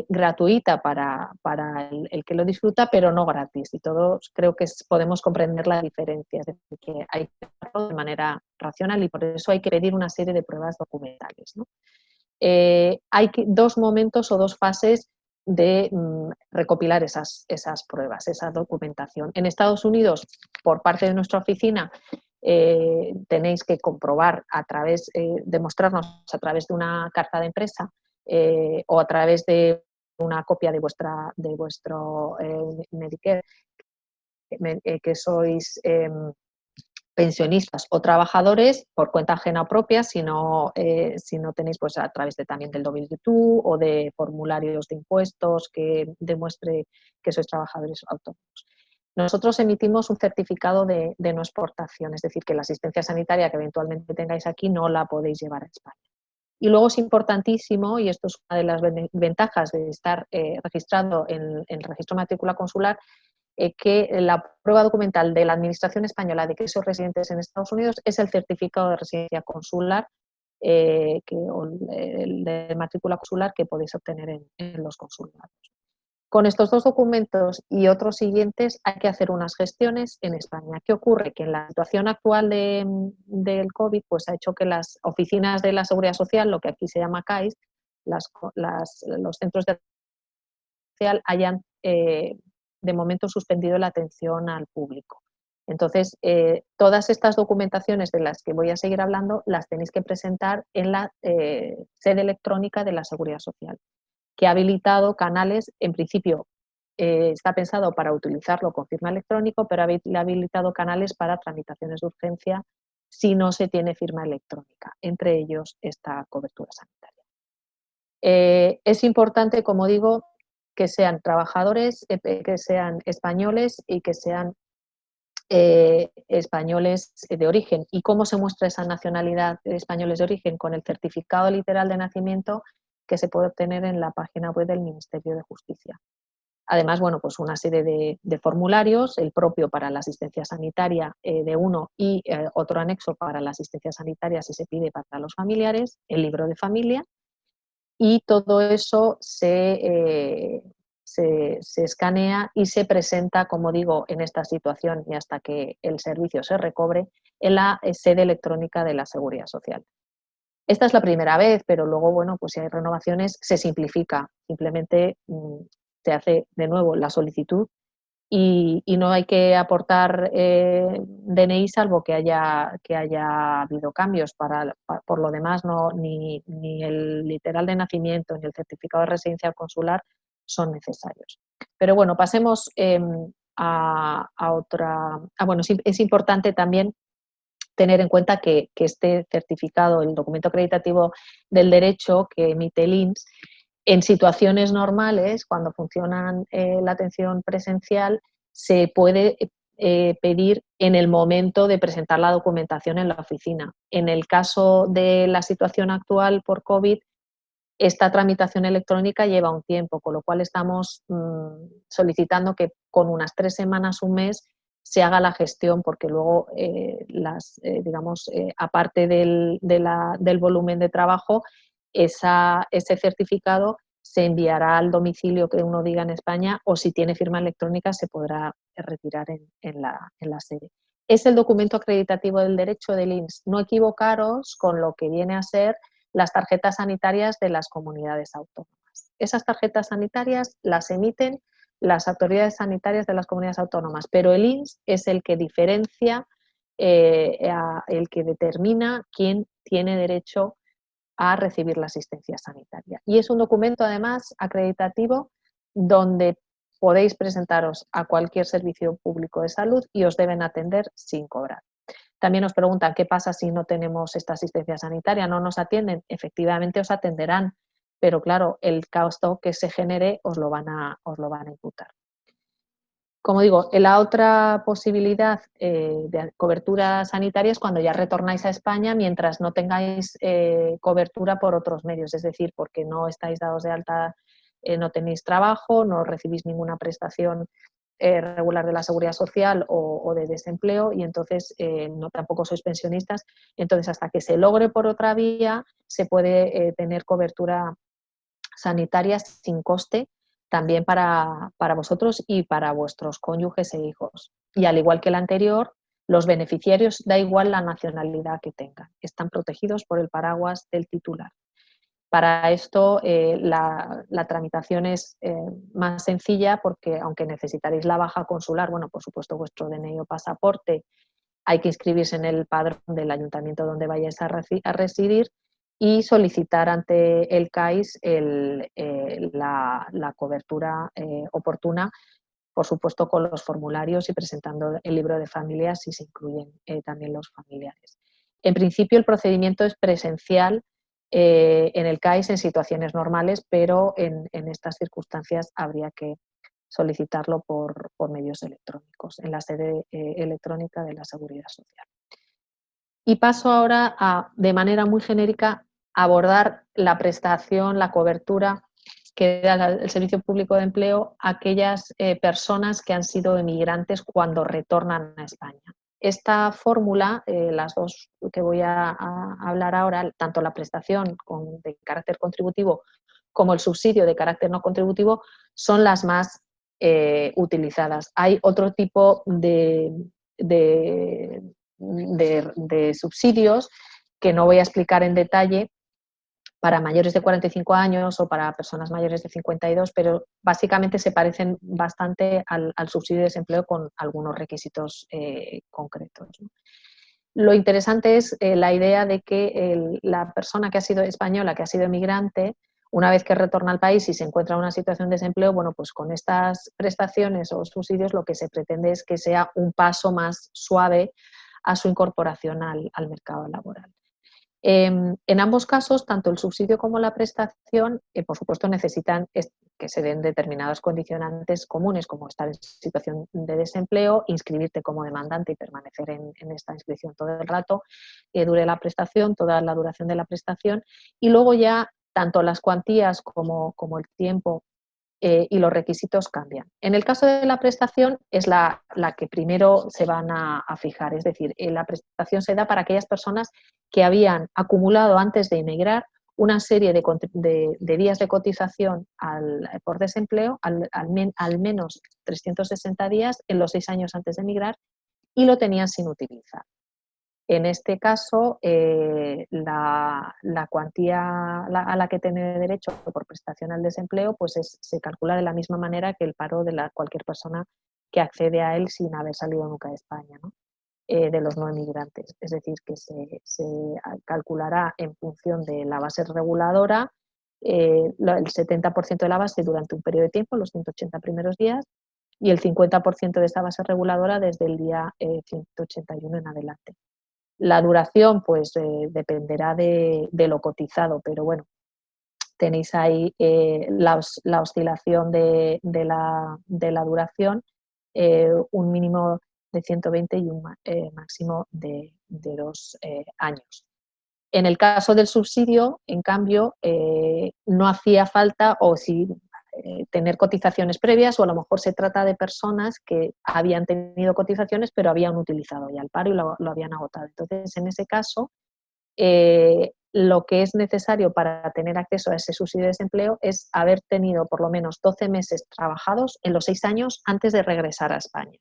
gratuita para el que lo disfruta, pero no gratis. Y todos creo que podemos comprender la diferencia, es decir, que hay que hacerlo de manera racional y por eso hay que pedir una serie de pruebas documentales, ¿no? Hay dos momentos o dos fases de recopilar esas pruebas, esa documentación. En Estados Unidos, por parte de nuestra oficina, tenéis que comprobar demostrarnos a través de una carta de empresa o a través de una copia de vuestro Medicare, que sois pensionistas o trabajadores por cuenta ajena o propia, si no tenéis pues a través también del W2 o de formularios de impuestos que demuestre que sois trabajadores autónomos. Nosotros emitimos un certificado de no exportación, es decir, que la asistencia sanitaria que eventualmente tengáis aquí no la podéis llevar a España. Y luego es importantísimo, y esto es una de las ventajas de estar registrado en el registro de matrícula consular, que la prueba documental de la Administración española de que sois residentes en Estados Unidos es el certificado de residencia consular, o el de matrícula consular que podéis obtener en los consulados. Con estos dos documentos y otros siguientes hay que hacer unas gestiones en España. ¿Qué ocurre? Que en la situación actual del COVID pues ha hecho que las oficinas de la Seguridad Social, lo que aquí se llama CAIS, los centros de social hayan de momento suspendido la atención al público. Entonces, todas estas documentaciones de las que voy a seguir hablando las tenéis que presentar en la sede electrónica de la Seguridad Social, que ha habilitado canales, en principio está pensado para utilizarlo con firma electrónico, pero ha habilitado canales para tramitaciones de urgencia si no se tiene firma electrónica, entre ellos esta cobertura sanitaria. Es importante, como digo, que sean trabajadores, que sean españoles y que sean españoles de origen. ¿Y cómo se muestra esa nacionalidad de españoles de origen? Con el certificado literal de nacimiento que se puede obtener en la página web del Ministerio de Justicia. Además, bueno, pues una serie de formularios, el propio para la asistencia sanitaria de uno y otro anexo para la asistencia sanitaria si se pide para los familiares, el libro de familia, y todo eso se escanea y se presenta, como digo, en esta situación y hasta que el servicio se recobre, en la sede electrónica de la Seguridad Social. Esta es la primera vez, pero luego, bueno, pues si hay renovaciones, se simplifica. Simplemente se hace de nuevo la solicitud y no hay que aportar DNI salvo que haya habido cambios. Por lo demás, ni el literal de nacimiento ni el certificado de residencia consular son necesarios. Pero bueno, pasemos a otra. Bueno, es importante también tener en cuenta que este certificado, el documento acreditativo del derecho que emite el INS, en situaciones normales, cuando funciona la atención presencial, se puede pedir en el momento de presentar la documentación en la oficina. En el caso de la situación actual por COVID, esta tramitación electrónica lleva un tiempo, con lo cual estamos solicitando que con unas 3 semanas, un mes, se haga la gestión, porque luego, aparte del volumen de trabajo, ese certificado se enviará al domicilio que uno diga en España, o si tiene firma electrónica se podrá retirar en la sede. Es el documento acreditativo del derecho del INS. No equivocaros con lo que viene a ser las tarjetas sanitarias de las comunidades autónomas. Esas tarjetas sanitarias las emiten las autoridades sanitarias de las comunidades autónomas, pero el INS es el que diferencia, el que determina quién tiene derecho a recibir la asistencia sanitaria. Y es un documento, además, acreditativo, donde podéis presentaros a cualquier servicio público de salud y os deben atender sin cobrar. También nos preguntan qué pasa si no tenemos esta asistencia sanitaria, no nos atienden. Efectivamente os atenderán, pero claro, el costo que se genere os lo van a imputar. Como digo, la otra posibilidad de cobertura sanitaria es cuando ya retornáis a España mientras no tengáis cobertura por otros medios, es decir, porque no estáis dados de alta, no tenéis trabajo, no recibís ninguna prestación regular de la Seguridad Social o de desempleo y entonces tampoco sois pensionistas. Entonces, hasta que se logre por otra vía, se puede tener cobertura sanitaria sin coste también para vosotros y para vuestros cónyuges e hijos. Y al igual que el anterior, los beneficiarios, da igual la nacionalidad que tengan, están protegidos por el paraguas del titular. Para esto la tramitación es más sencilla porque aunque necesitaréis la baja consular, bueno, por supuesto vuestro DNI o pasaporte, hay que inscribirse en el padrón del ayuntamiento donde vayáis a residir y solicitar ante el CAIS la cobertura oportuna, por supuesto con los formularios y presentando el libro de familias si se incluyen también los familiares. En principio el procedimiento es presencial en el CAIS en situaciones normales, pero en estas circunstancias habría que solicitarlo por medios electrónicos, en la sede electrónica de la Seguridad Social. Y paso ahora a, de manera muy genérica, abordar la prestación, la cobertura que da el Servicio Público de Empleo a aquellas personas que han sido emigrantes cuando retornan a España. Esta fórmula, las dos que voy a hablar ahora, tanto la prestación de carácter contributivo como el subsidio de carácter no contributivo, son las más utilizadas. Hay otro tipo de subsidios que no voy a explicar en detalle para mayores de 45 años o para personas mayores de 52, pero básicamente se parecen bastante al subsidio de desempleo con algunos requisitos concretos, ¿no? Lo interesante es la idea de que la persona que ha sido española, que ha sido emigrante, una vez que retorna al país y se encuentra en una situación de desempleo, bueno, pues con estas prestaciones o subsidios lo que se pretende es que sea un paso más suave a su incorporación al mercado laboral. En ambos casos, tanto el subsidio como la prestación, por supuesto, necesitan que se den determinados condicionantes comunes, como estar en situación de desempleo, inscribirte como demandante y permanecer en esta inscripción todo el rato, que dure la prestación, toda la duración de la prestación, y luego ya tanto las cuantías como el tiempo y los requisitos cambian. En el caso de la prestación es la que primero se van a fijar, es decir, la prestación se da para aquellas personas que habían acumulado antes de emigrar una serie de días de cotización por desempleo, al menos 360 días en los 6 años antes de emigrar y lo tenían sin utilizar. En este caso, la cuantía a la que tiene derecho por prestación al desempleo pues se calcula de la misma manera que el paro de cualquier persona que accede a él sin haber salido nunca de España, ¿no? De los no emigrantes. Es decir, que se calculará en función de la base reguladora, el 70% de la base durante un periodo de tiempo, los 180 primeros días, y el 50% de esta base reguladora desde el día 181 en adelante. La duración pues dependerá de lo cotizado, pero bueno, tenéis ahí la oscilación de la duración, un mínimo de 120 y un máximo de 2 años. En el caso del subsidio, en cambio, no hacía falta o si tener cotizaciones previas, o a lo mejor se trata de personas que habían tenido cotizaciones pero habían utilizado ya el paro y lo habían agotado. Entonces, en ese caso, lo que es necesario para tener acceso a ese subsidio de desempleo es haber tenido por lo menos 12 meses trabajados en los 6 años antes de regresar a España.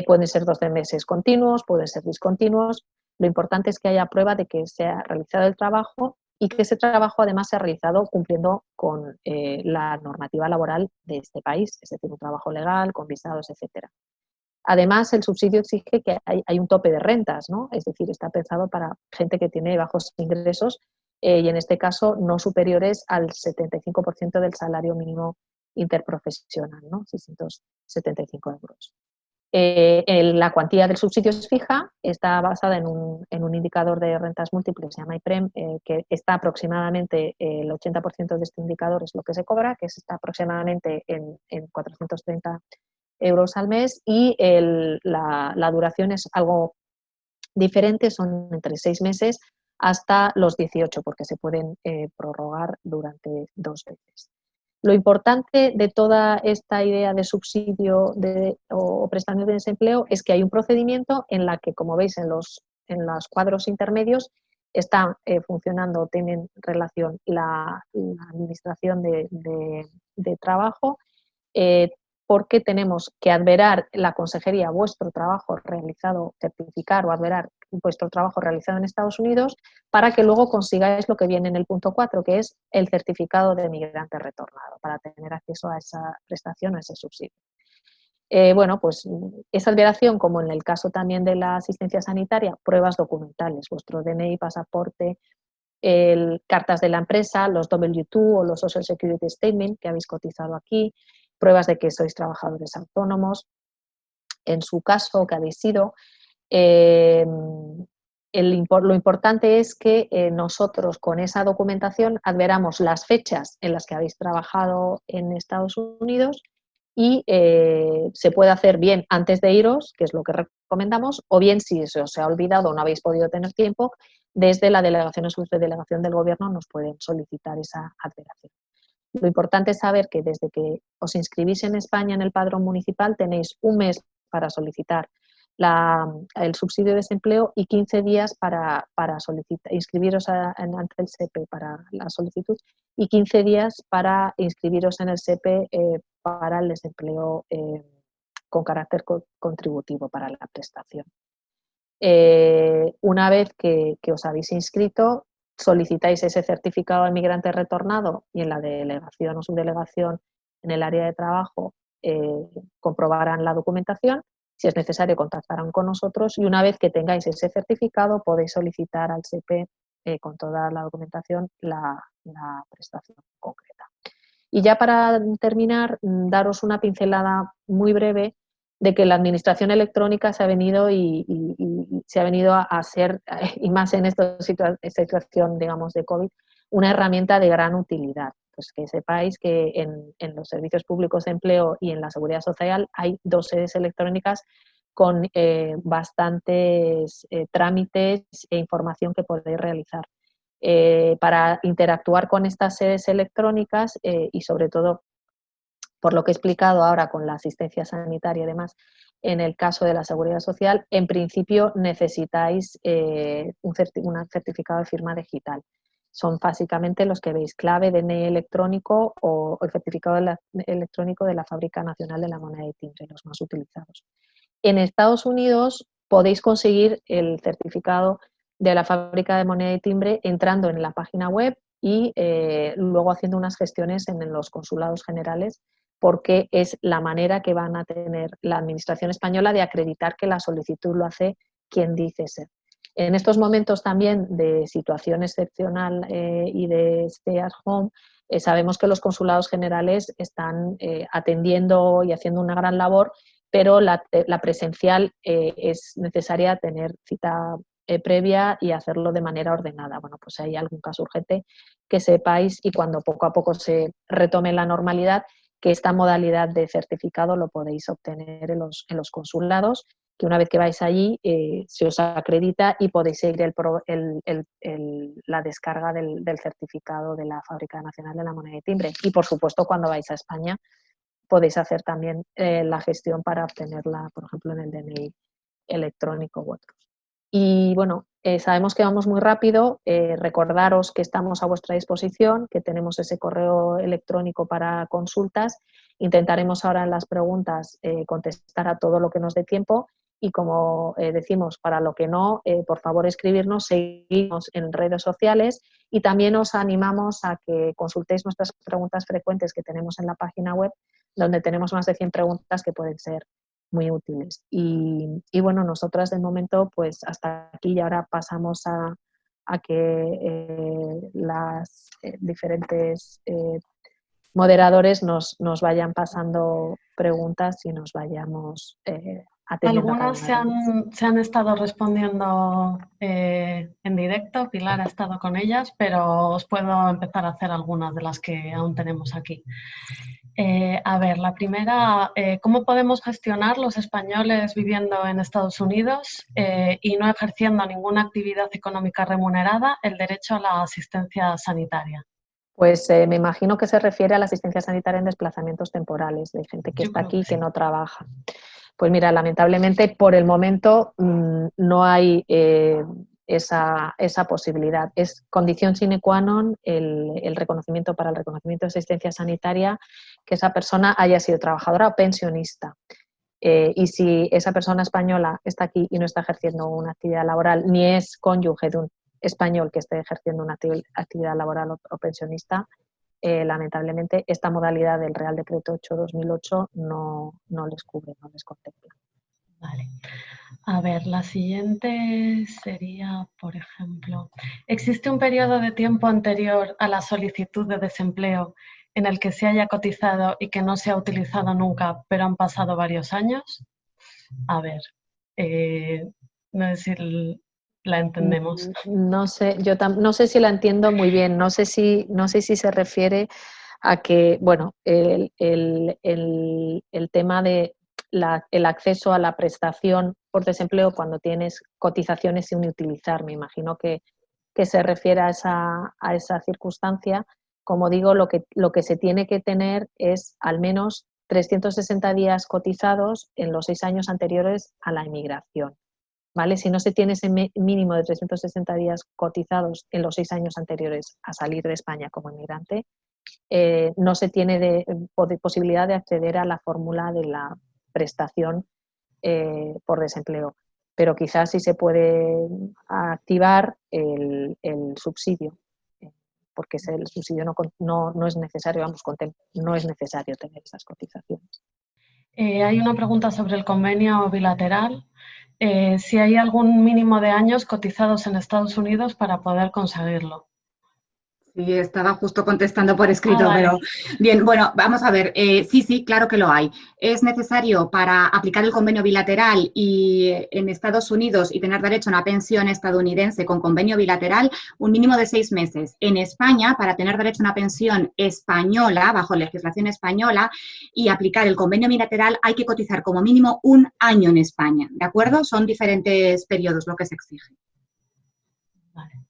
Pueden ser 12 meses continuos, pueden ser discontinuos. Lo importante es que haya prueba de que se ha realizado el trabajo y que ese trabajo además se ha realizado cumpliendo con la normativa laboral de este país, es decir, un trabajo legal, con visados, etcétera. Además, el subsidio exige que hay un tope de rentas, ¿no? Es decir, está pensado para gente que tiene bajos ingresos y en este caso no superiores al 75% del salario mínimo interprofesional, ¿no? 675 euros. La cuantía del subsidio es fija, está basada en un indicador de rentas múltiples, se llama IPREM, que está aproximadamente, el 80% de este indicador es lo que se cobra, que está aproximadamente en 430 euros al mes, y la duración es algo diferente, son entre 6 meses hasta los 18, porque se pueden prorrogar durante 2 veces. Lo importante de toda esta idea de subsidio o prestación de desempleo es que hay un procedimiento en la que, como veis en los cuadros intermedios, está funcionando, tienen relación la Administración de Trabajo, porque tenemos que adverar la consejería vuestro trabajo realizado, certificar o adverar vuestro trabajo realizado en Estados Unidos para que luego consigáis lo que viene en el punto 4, que es el certificado de migrante retornado, para tener acceso a esa prestación, a ese subsidio. Bueno, pues esa adveración, como en el caso también de la asistencia sanitaria, pruebas documentales, vuestro DNI, pasaporte, cartas de la empresa, los W2 o los Social Security Statement que habéis cotizado aquí, pruebas de que sois trabajadores autónomos, en su caso, que habéis sido. Lo importante es que nosotros con esa documentación adveramos las fechas en las que habéis trabajado en Estados Unidos y se puede hacer bien antes de iros, que es lo que recomendamos, o bien si se os ha olvidado o no habéis podido tener tiempo, desde la delegación o subdelegación del gobierno nos pueden solicitar esa adveración. Lo importante es saber que desde que os inscribís en España en el padrón municipal tenéis un mes para solicitar el subsidio de desempleo y 15 días para inscribiros ante el SEPE para la solicitud y 15 días para inscribiros en el SEPE para el desempleo con carácter contributivo para la prestación. Una vez que os habéis inscrito, solicitáis ese certificado de migrante retornado y en la delegación o subdelegación en el área de trabajo comprobarán la documentación. Si es necesario, contactarán con nosotros y una vez que tengáis ese certificado podéis solicitar al SEPE con toda la documentación la prestación concreta. Y ya para terminar, daros una pincelada muy breve de que la administración electrónica se ha venido a ser, y más en esta situación, digamos, de COVID, una herramienta de gran utilidad. Pues que sepáis que en los servicios públicos de empleo y en la seguridad social hay 2 sedes electrónicas con bastantes trámites e información que podéis realizar. Para interactuar con estas sedes electrónicas y sobre todo por lo que he explicado ahora con la asistencia sanitaria y demás, en el caso de la seguridad social, en principio necesitáis un certificado de firma digital. Son básicamente los que veis, clave, DNI electrónico o el certificado electrónico de la Fábrica Nacional de la Moneda de Timbre, los más utilizados. En Estados Unidos podéis conseguir el certificado de la Fábrica de Moneda de Timbre entrando en la página web y luego haciendo unas gestiones en los consulados generales, porque es la manera que van a tener la Administración española de acreditar que la solicitud lo hace quien dice ser. En estos momentos también de situación excepcional y de stay at home, sabemos que los consulados generales están atendiendo y haciendo una gran labor, pero la presencial es necesaria tener cita previa y hacerlo de manera ordenada. Bueno, pues si hay algún caso urgente que sepáis y cuando poco a poco se retome la normalidad, que esta modalidad de certificado lo podéis obtener en los consulados, que una vez que vais allí se os acredita y podéis seguir la descarga del certificado de la Fábrica Nacional de la Moneda de Timbre. Y, por supuesto, cuando vais a España podéis hacer también la gestión para obtenerla, por ejemplo, en el DNI electrónico u otros. Y bueno, sabemos que vamos muy rápido, recordaros que estamos a vuestra disposición, que tenemos ese correo electrónico para consultas, intentaremos ahora en las preguntas contestar a todo lo que nos dé tiempo y como decimos, para lo que no, por favor escribirnos, seguimos en redes sociales y también os animamos a que consultéis nuestras preguntas frecuentes que tenemos en la página web, donde tenemos más de 100 preguntas que pueden ser muy útiles. Y bueno, nosotras de momento pues hasta aquí y ahora pasamos a que las diferentes moderadores nos vayan pasando preguntas y nos vayamos atendiendo. Algunas se han estado respondiendo en directo, Pilar ha estado con ellas, pero os puedo empezar a hacer algunas de las que aún tenemos aquí. A ver, la primera, ¿cómo podemos gestionar los españoles viviendo en Estados Unidos y no ejerciendo ninguna actividad económica remunerada el derecho a la asistencia sanitaria? Pues me imagino que se refiere a la asistencia sanitaria en desplazamientos temporales, de gente que está aquí y que no trabaja. Pues mira, lamentablemente por el momento no hay esa posibilidad. Es condición sine qua non el reconocimiento para el reconocimiento de asistencia sanitaria que esa persona haya sido trabajadora o pensionista. Y si esa persona española está aquí y no está ejerciendo una actividad laboral, ni es cónyuge de un español que esté ejerciendo una actividad laboral o pensionista, lamentablemente esta modalidad del Real Decreto 8/2008 no les cubre, no les contempla. Vale. A ver, la siguiente sería, por ejemplo, ¿existe un periodo de tiempo anterior a la solicitud de desempleo en el que se haya cotizado y que no se ha utilizado nunca, pero han pasado varios años? A ver, no sé si la entendemos. No sé, no sé si la entiendo muy bien, no sé si se refiere a que, bueno, el tema de el acceso a la prestación por desempleo cuando tienes cotizaciones sin utilizar, me imagino que se refiere a esa circunstancia. Como digo, lo que se tiene que tener es al menos 360 días cotizados en los 6 años anteriores a la emigración. ¿Vale? Si no se tiene ese mínimo de 360 días cotizados en los 6 años anteriores a salir de España como inmigrante, no se tiene posibilidad de acceder a la fórmula de la prestación por desempleo. Pero quizás sí se puede activar el subsidio, porque el subsidio no es necesario, no es necesario tener esas cotizaciones. Hay una pregunta sobre el convenio bilateral. Si hay algún mínimo de años cotizados en Estados Unidos para poder conseguirlo. Sí, estaba justo contestando por escrito, vale. pero bien, bueno, vamos a ver. Sí, claro que lo hay. Es necesario para aplicar el convenio bilateral y en Estados Unidos y tener derecho a una pensión estadounidense con convenio bilateral, un mínimo de 6 meses. En España, para tener derecho a una pensión española, bajo legislación española, y aplicar el convenio bilateral, hay que cotizar como mínimo 1 año en España, ¿de acuerdo? Son diferentes periodos lo que se exige. Vale.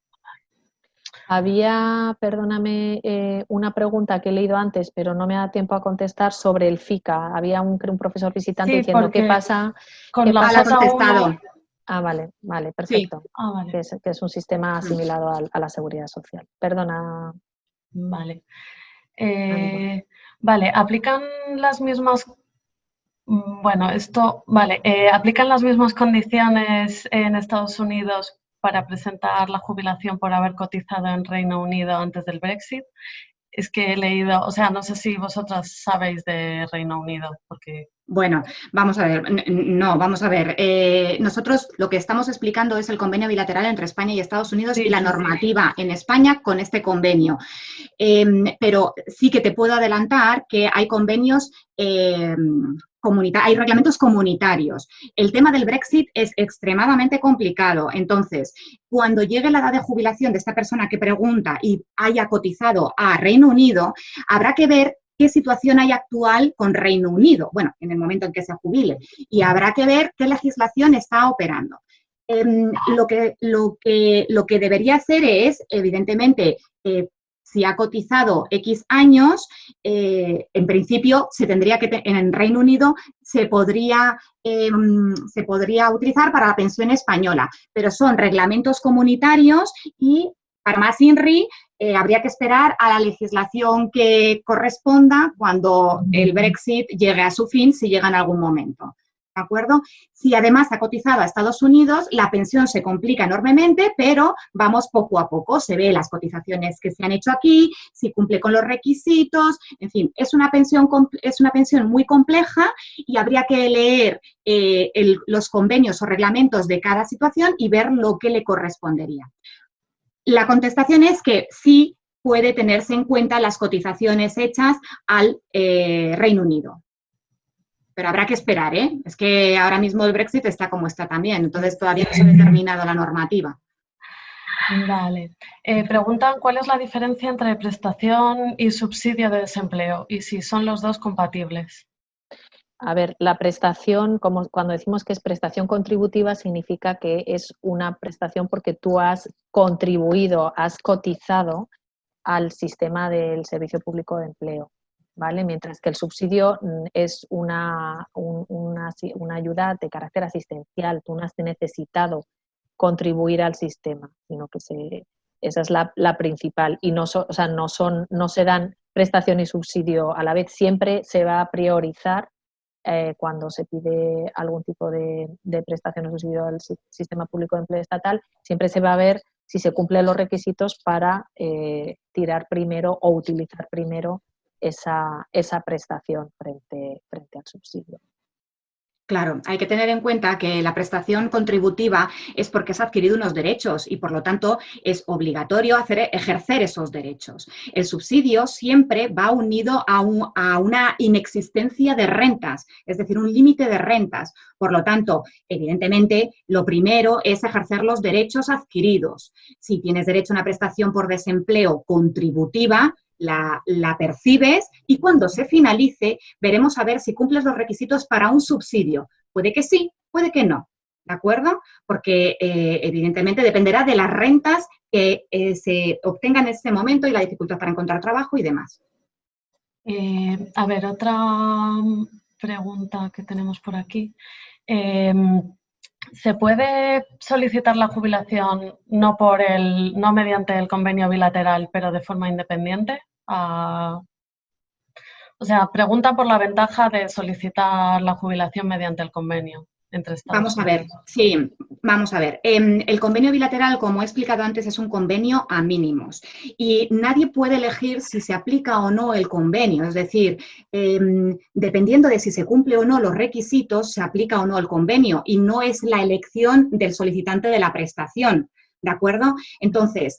Había, perdóname, una pregunta que he leído antes, pero no me da tiempo a contestar sobre el FICA. Había un profesor visitante diciendo qué pasa. Con la J1. Ah, vale, perfecto. Sí. Vale. Que es un sistema asimilado a la seguridad social. Perdona. Vale. Vale, aplican las mismas. Bueno, ¿aplican las mismas condiciones en Estados Unidos para presentar la jubilación por haber cotizado en Reino Unido antes del Brexit? Es que he leído, o sea, no sé si vosotras sabéis de Reino Unido, porque... Bueno, vamos a ver, vamos a ver. Nosotros lo que estamos explicando es el convenio bilateral entre España y Estados Unidos y la normativa en España con este convenio. Pero sí que te puedo adelantar que hay convenios hay reglamentos comunitarios. El tema del Brexit es extremadamente complicado. Entonces, cuando llegue la edad de jubilación de esta persona que pregunta y haya cotizado a Reino Unido, habrá que ver qué situación hay actual con Reino Unido, bueno, en el momento en que se jubile, y habrá que ver qué legislación está operando. Lo que debería hacer es, evidentemente, si ha cotizado X años, en principio se tendría que, en Reino Unido se podría utilizar para la pensión española, pero son reglamentos comunitarios y para más INRI habría que esperar a la legislación que corresponda cuando el Brexit llegue a su fin, si llega en algún momento. ¿De acuerdo? Si además ha cotizado a Estados Unidos, la pensión se complica enormemente, pero vamos poco a poco. Se ve las cotizaciones que se han hecho aquí, si cumple con los requisitos, en fin, es una pensión muy compleja y habría que leer los convenios o reglamentos de cada situación y ver lo que le correspondería. La contestación es que sí puede tenerse en cuenta las cotizaciones hechas al Reino Unido. Pero habrá que esperar, ¿eh? Es que ahora mismo el Brexit está como está también, entonces todavía no se ha determinado la normativa. Vale. Preguntan cuál es la diferencia entre prestación y subsidio de desempleo y si son los dos compatibles. A ver, la prestación, cuando decimos que es prestación contributiva, significa que es una prestación porque tú has contribuido, has cotizado al sistema del Servicio Público de Empleo, ¿vale? Mientras que el subsidio es una ayuda de carácter asistencial, tú no has necesitado contribuir al sistema, sino que esa es la principal y no se dan prestación y subsidio a la vez. Siempre se va a priorizar cuando se pide algún tipo de prestación o subsidio al sistema público de empleo estatal, siempre se va a ver si se cumplen los requisitos para tirar primero o utilizar primero esa prestación frente al subsidio. Claro, hay que tener en cuenta que la prestación contributiva es porque has adquirido unos derechos y, por lo tanto, es obligatorio ejercer esos derechos. El subsidio siempre va unido a una inexistencia de rentas, es decir, un límite de rentas. Por lo tanto, evidentemente, lo primero es ejercer los derechos adquiridos. Si tienes derecho a una prestación por desempleo contributiva, la percibes y cuando se finalice veremos a ver si cumples los requisitos para un subsidio. Puede que sí, puede que no, ¿de acuerdo? Porque evidentemente dependerá de las rentas que se obtengan en ese momento y la dificultad para encontrar trabajo y demás. A ver, otra pregunta que tenemos por aquí. ¿Se puede solicitar la jubilación no mediante el convenio bilateral, pero de forma independiente? O sea, pregunta por la ventaja de solicitar la jubilación mediante el convenio entre Estados Unidos. Vamos a ver, sí, vamos a ver. El convenio bilateral, como he explicado antes, es un convenio a mínimos y nadie puede elegir si se aplica o no el convenio. Es decir, dependiendo de si se cumple o no los requisitos, se aplica o no el convenio y no es la elección del solicitante de la prestación. ¿De acuerdo? Entonces,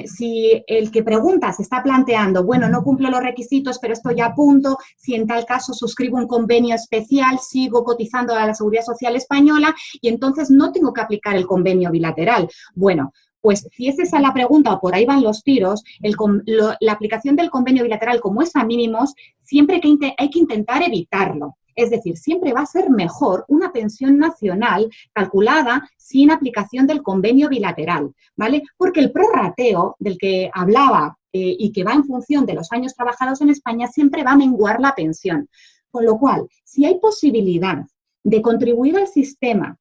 si el que pregunta se está planteando, bueno, no cumplo los requisitos, pero estoy a punto, si en tal caso suscribo un convenio especial, sigo cotizando a la Seguridad Social Española y entonces no tengo que aplicar el convenio bilateral. Bueno, pues si es esa la pregunta o por ahí van los tiros, la aplicación del convenio bilateral, como es a mínimos, siempre hay que intentar evitarlo. Es decir, siempre va a ser mejor una pensión nacional calculada sin aplicación del convenio bilateral, ¿vale? Porque el prorrateo del que hablaba y que va en función de los años trabajados en España siempre va a menguar la pensión. Con lo cual, si hay posibilidad de contribuir al sistema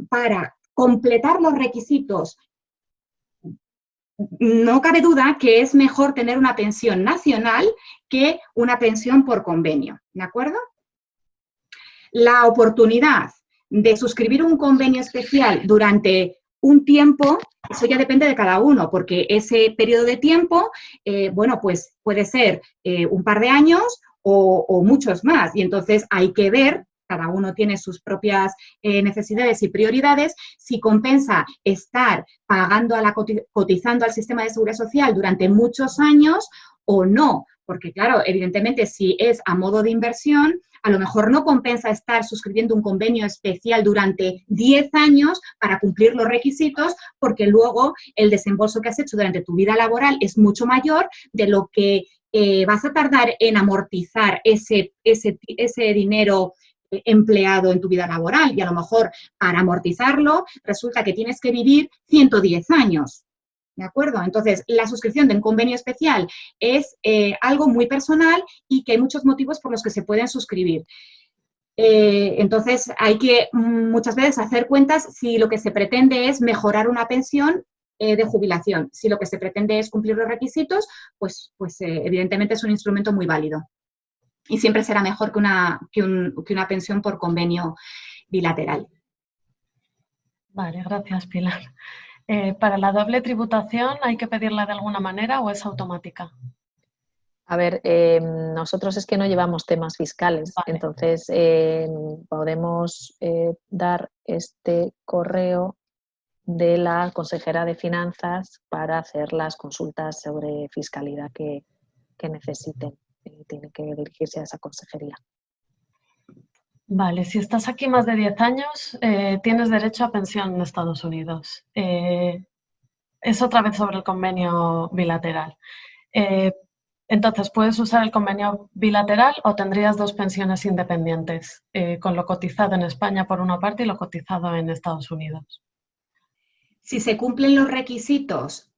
para completar los requisitos, no cabe duda que es mejor tener una pensión nacional que una pensión por convenio, ¿de acuerdo? La oportunidad de suscribir un convenio especial durante un tiempo, eso ya depende de cada uno, porque ese periodo de tiempo, bueno, pues puede ser un par de años o muchos más. Y entonces hay que ver, cada uno tiene sus propias necesidades y prioridades, si compensa estar cotizando al sistema de seguridad social durante muchos años o no. Porque, claro, evidentemente, si es a modo de inversión, a lo mejor no compensa estar suscribiendo un convenio especial durante 10 años para cumplir los requisitos, porque luego el desembolso que has hecho durante tu vida laboral es mucho mayor de lo que vas a tardar en amortizar ese dinero empleado en tu vida laboral. Y a lo mejor para amortizarlo resulta que tienes que vivir 110 años. ¿De acuerdo? Entonces, la suscripción de un convenio especial es algo muy personal y que hay muchos motivos por los que se pueden suscribir. Entonces, hay que muchas veces hacer cuentas si lo que se pretende es mejorar una pensión de jubilación. Si lo que se pretende es cumplir los requisitos, pues evidentemente es un instrumento muy válido. Y siempre será mejor que una pensión por convenio bilateral. Vale, gracias, Pilar. ¿Para la doble tributación hay que pedirla de alguna manera o es automática? A ver, nosotros es que no llevamos temas fiscales, vale. Entonces podemos dar este correo de la consejera de Finanzas para hacer las consultas sobre fiscalidad que necesiten. Tiene que dirigirse a esa consejería. Vale, si estás aquí más de 10 años, tienes derecho a pensión en Estados Unidos. Es otra vez sobre el convenio bilateral. Entonces, ¿puedes usar el convenio bilateral o tendrías dos pensiones independientes, con lo cotizado en España por una parte y lo cotizado en Estados Unidos? Si se cumplen los requisitos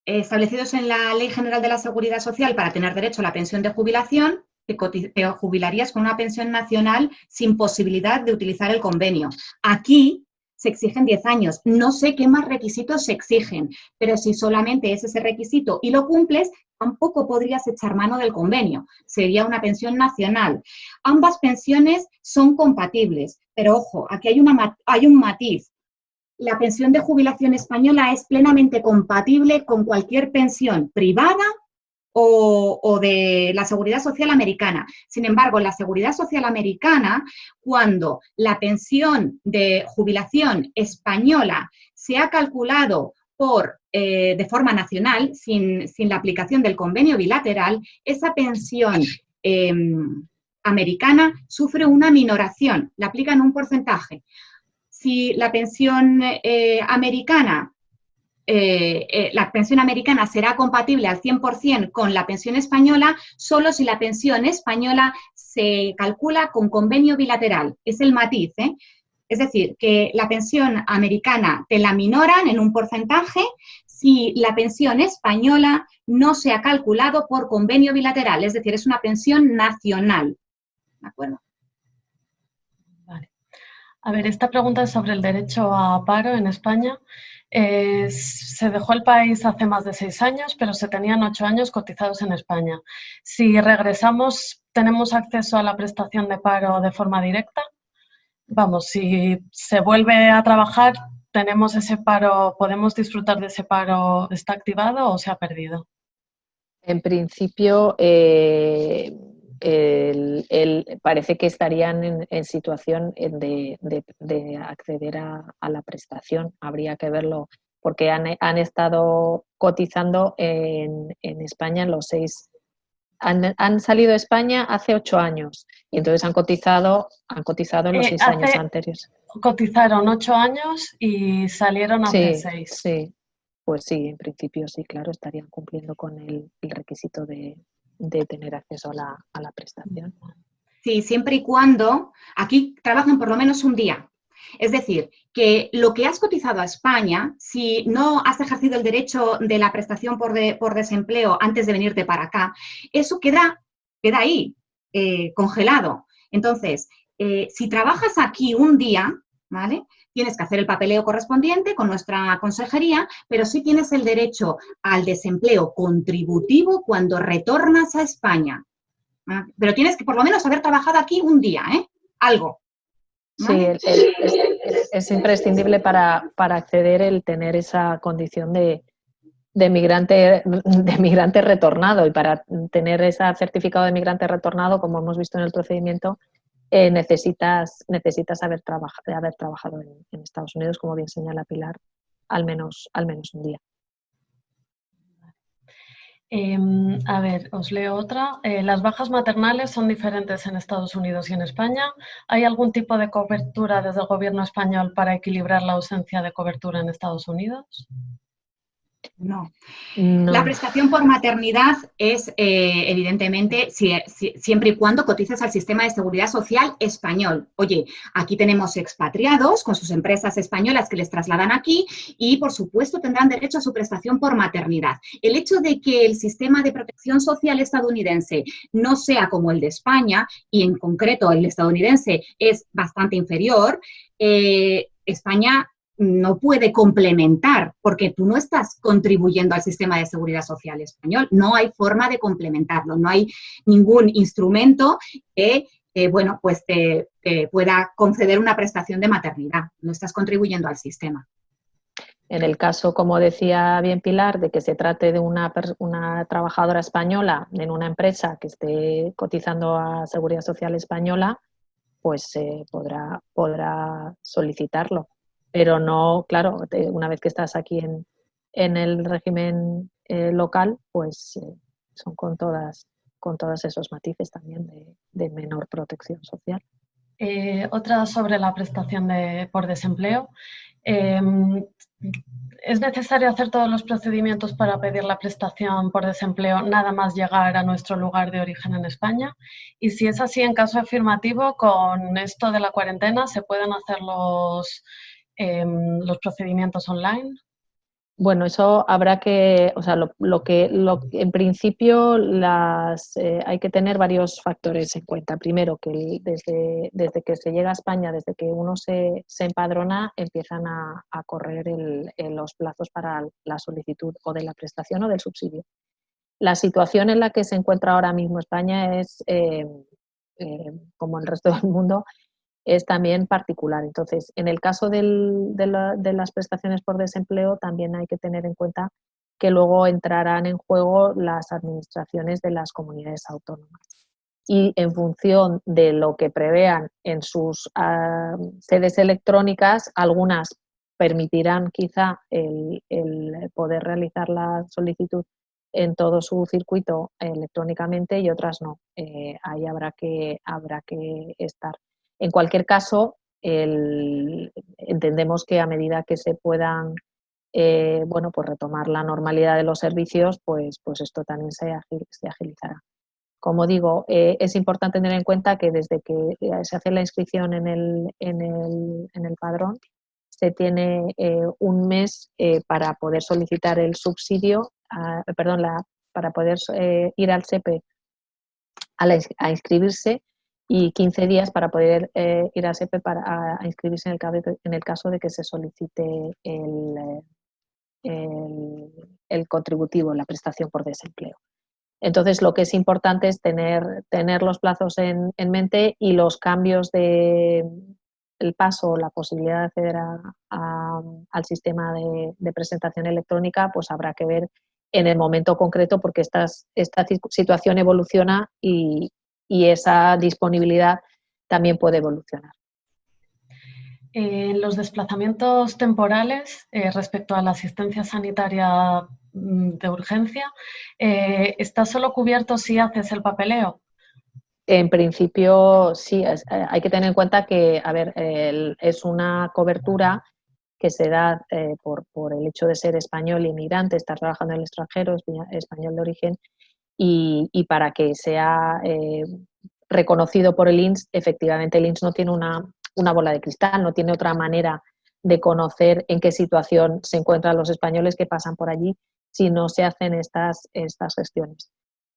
establecidos en la Ley General de la Seguridad Social para tener derecho a la pensión de jubilación, te jubilarías con una pensión nacional sin posibilidad de utilizar el convenio. Aquí se exigen 10 años. No sé qué más requisitos se exigen, pero si solamente es ese requisito y lo cumples, tampoco podrías echar mano del convenio, sería una pensión nacional. Ambas pensiones son compatibles, pero ojo, aquí hay un matiz. La pensión de jubilación española es plenamente compatible con cualquier pensión privada o de la Seguridad Social americana. Sin embargo, en la Seguridad Social americana, cuando la pensión de jubilación española se ha calculado de forma nacional, sin la aplicación del convenio bilateral, esa pensión americana sufre una minoración, la aplican un porcentaje. Si la pensión americana será compatible al 100% con la pensión española solo si la pensión española se calcula con convenio bilateral. Es el matiz, ¿eh? Es decir, que la pensión americana te la minoran en un porcentaje si la pensión española no se ha calculado por convenio bilateral, es decir, es una pensión nacional. ¿De acuerdo? Vale. A ver, esta pregunta es sobre el derecho a paro en España. Se dejó el país hace más de 6 años, pero se tenían 8 años cotizados en España. Si regresamos, ¿tenemos acceso a la prestación de paro de forma directa? Vamos, si se vuelve a trabajar, ¿tenemos ese paro, podemos disfrutar de ese paro? ¿Está activado o se ha perdido? En principio, parece que estarían en situación de acceder a la prestación. Habría que verlo, porque han estado cotizando en España los 6. Han salido de España hace 8 años y entonces han cotizado en los 6 años anteriores. Cotizaron 8 años y salieron hace 6. Sí. Pues sí, en principio sí, claro, estarían cumpliendo con el requisito de tener acceso a la prestación. Sí, siempre y cuando aquí trabajan por lo menos un día. Es decir, que lo que has cotizado a España, si no has ejercido el derecho de la prestación por desempleo antes de venirte para acá, eso queda ahí, congelado. Entonces, si trabajas aquí un día, ¿vale?, tienes que hacer el papeleo correspondiente con nuestra consejería, pero sí tienes el derecho al desempleo contributivo cuando retornas a España. Pero tienes que por lo menos haber trabajado aquí un día, ¿eh? Algo. ¿Vale? Sí, es imprescindible para acceder el tener esa condición de migrante retornado, y para tener ese certificado de migrante retornado, como hemos visto en el procedimiento, necesitas haber trabajado en Estados Unidos, como bien señala Pilar, al menos un día. A ver, os leo otra. Las bajas maternales son diferentes en Estados Unidos y en España. ¿Hay algún tipo de cobertura desde el gobierno español para equilibrar la ausencia de cobertura en Estados Unidos? No. La prestación por maternidad es, evidentemente, siempre y cuando cotices al sistema de seguridad social español. Oye, aquí tenemos expatriados con sus empresas españolas que les trasladan aquí y, por supuesto, tendrán derecho a su prestación por maternidad. El hecho de que el sistema de protección social estadounidense no sea como el de España, y en concreto el estadounidense es bastante inferior, España no puede complementar, porque tú no estás contribuyendo al sistema de seguridad social español, no hay forma de complementarlo, no hay ningún instrumento que, pues te pueda conceder una prestación de maternidad, no estás contribuyendo al sistema. En el caso, como decía bien Pilar, de que se trate de una trabajadora española en una empresa que esté cotizando a Seguridad Social española, pues podrá solicitarlo. Pero no, claro, una vez que estás aquí en el régimen local, pues son con todos esos matices también de menor protección social. Otra sobre la prestación por desempleo. ¿Es necesario hacer todos los procedimientos para pedir la prestación por desempleo nada más llegar a nuestro lugar de origen en España? Y si es así, en caso afirmativo, con esto de la cuarentena, ¿se pueden hacer los procedimientos online? Bueno, eso habrá que, o sea, en principio hay que tener varios factores en cuenta. Primero, que desde que se llega a España, desde que uno se empadrona, empiezan a correr los plazos para la solicitud o de la prestación o del subsidio. La situación en la que se encuentra ahora mismo España es, como el resto del mundo, es también particular. Entonces, en el caso de las prestaciones por desempleo, también hay que tener en cuenta que luego entrarán en juego las administraciones de las comunidades autónomas. Y en función de lo que prevean en sus sedes electrónicas, algunas permitirán quizá el poder realizar la solicitud en todo su circuito electrónicamente y otras no. Ahí habrá que estar. En cualquier caso, entendemos que a medida que se puedan bueno, pues retomar la normalidad de los servicios, pues esto también se agilizará. Como digo, es importante tener en cuenta que desde que se hace la inscripción en el padrón, se tiene un mes para poder solicitar el subsidio, para poder ir al SEPE a inscribirse y 15 días para poder ir al SEPE a inscribirse en el caso de que se solicite el contributivo, la prestación por desempleo. Entonces, lo que es importante es tener los plazos en mente y los cambios el paso, la posibilidad de acceder al sistema de presentación electrónica, pues habrá que ver en el momento concreto porque esta situación evoluciona y esa disponibilidad también puede evolucionar. Los desplazamientos temporales respecto a la asistencia sanitaria de urgencia, ¿está solo cubierto si haces el papeleo? En principio, sí. Hay que tener en cuenta que, a ver, es una cobertura que se da por el hecho de ser español, inmigrante, estar trabajando en el extranjero, español de origen, y para que sea reconocido por el INS, efectivamente el INS no tiene una bola de cristal, no tiene otra manera de conocer en qué situación se encuentran los españoles que pasan por allí si no se hacen estas gestiones.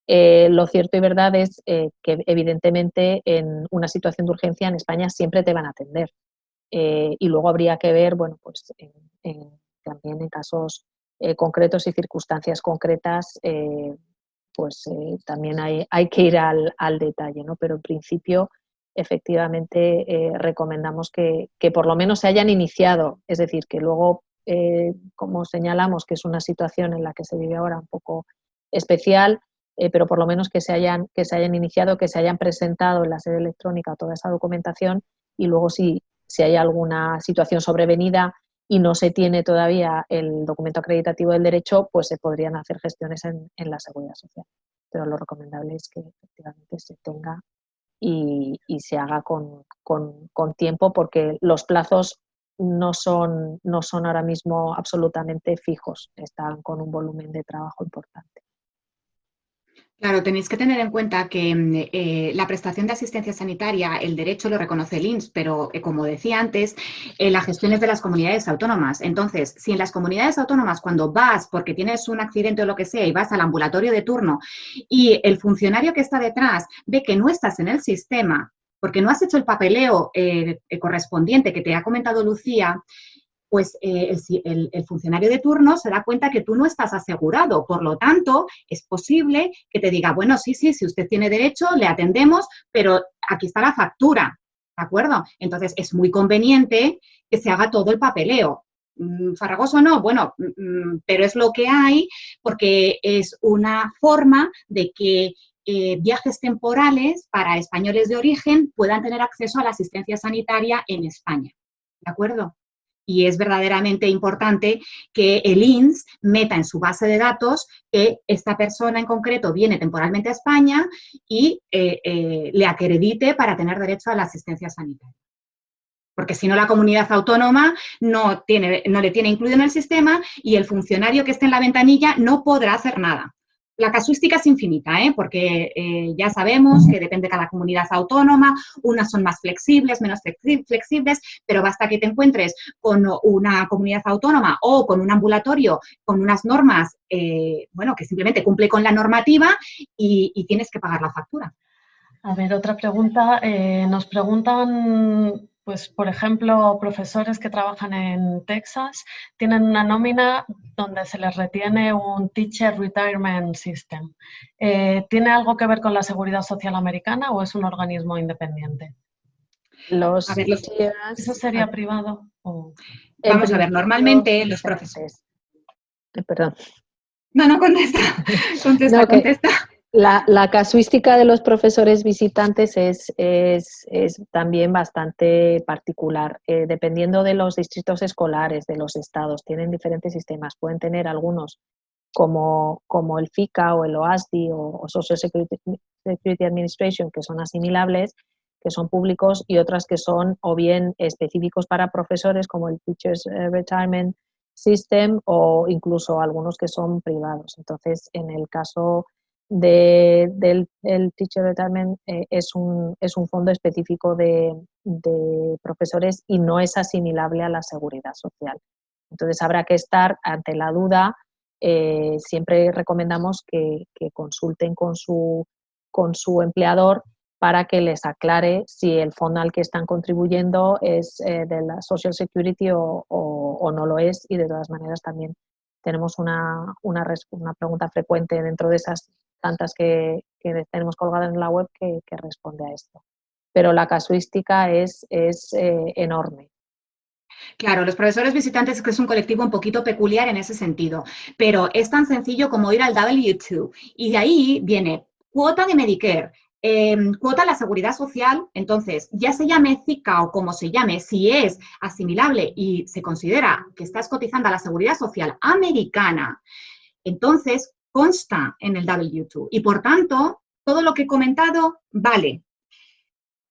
Lo cierto y verdad es que evidentemente en una situación de urgencia en España siempre te van a atender y luego habría que ver, bueno, pues también en casos concretos y circunstancias concretas, también hay que ir al detalle, ¿no? Pero en principio efectivamente recomendamos que por lo menos se hayan iniciado, es decir, que luego, como señalamos, que es una situación en la que se vive ahora un poco especial, pero por lo menos que se hayan iniciado, que se hayan presentado en la sede electrónica toda esa documentación y luego si hay alguna situación sobrevenida y no se tiene todavía el documento acreditativo del derecho, pues se podrían hacer gestiones en la Seguridad Social. Pero lo recomendable es que efectivamente se tenga y se haga con tiempo porque los plazos no son ahora mismo absolutamente fijos, están con un volumen de trabajo importante. Claro, tenéis que tener en cuenta que la prestación de asistencia sanitaria, el derecho lo reconoce el INS, pero como decía antes, la gestión es de las comunidades autónomas. Entonces, si en las comunidades autónomas cuando vas porque tienes un accidente o lo que sea y vas al ambulatorio de turno y el funcionario que está detrás ve que no estás en el sistema porque no has hecho el papeleo correspondiente que te ha comentado Lucía, pues el funcionario de turno se da cuenta que tú no estás asegurado. Por lo tanto, es posible que te diga, bueno, sí, si usted tiene derecho, le atendemos, pero aquí está la factura, ¿de acuerdo? Entonces, es muy conveniente que se haga todo el papeleo. ¿Farragoso no? Bueno, pero es lo que hay porque es una forma de que viajes temporales para españoles de origen puedan tener acceso a la asistencia sanitaria en España, ¿de acuerdo? Y es verdaderamente importante que el INS meta en su base de datos que esta persona en concreto viene temporalmente a España y le acredite para tener derecho a la asistencia sanitaria. Porque si no, la comunidad autónoma no le tiene incluido en el sistema y el funcionario que esté en la ventanilla no podrá hacer nada. La casuística es infinita, porque ya sabemos que depende de cada comunidad autónoma, unas son más flexibles, menos flexibles, pero basta que te encuentres con una comunidad autónoma o con un ambulatorio con unas normas, bueno, que simplemente cumple con la normativa y tienes que pagar la factura. A ver, otra pregunta. Nos preguntan pues, por ejemplo, profesores que trabajan en Texas tienen una nómina donde se les retiene un Teacher Retirement System. ¿Tiene algo que ver con la Seguridad Social americana o es un organismo independiente? Los A ver, teachers, ¿Eso sería privado? O... vamos a ver, normalmente los profesores. Perdón. No, contesta, No, contesta. La casuística de los profesores visitantes es también bastante particular. Dependiendo de los distritos escolares, de los estados, tienen diferentes sistemas. Pueden tener algunos como el FICA o el OASDI o Social Security Administration, que son asimilables, que son públicos, y otras que son o bien específicos para profesores, como el Teachers Retirement System, o incluso algunos que son privados. Entonces, en el caso del Teacher Retirement es un fondo específico de profesores y no es asimilable a la seguridad social. Entonces, habrá que estar ante la duda. Siempre recomendamos que consulten con su empleador para que les aclare si el fondo al que están contribuyendo es de la Social Security o no lo es, y de todas maneras también tenemos una pregunta frecuente dentro de esas tantas que tenemos colgadas en la web que responde a esto. Pero la casuística es enorme. Claro, los profesores visitantes que es un colectivo un poquito peculiar en ese sentido, pero es tan sencillo como ir al W2 y de ahí viene cuota de Medicare, cuota a la seguridad social. Entonces, ya se llame CICA o como se llame, si es asimilable y se considera que estás cotizando a la seguridad social americana, entonces consta en el W2 y, por tanto, todo lo que he comentado vale.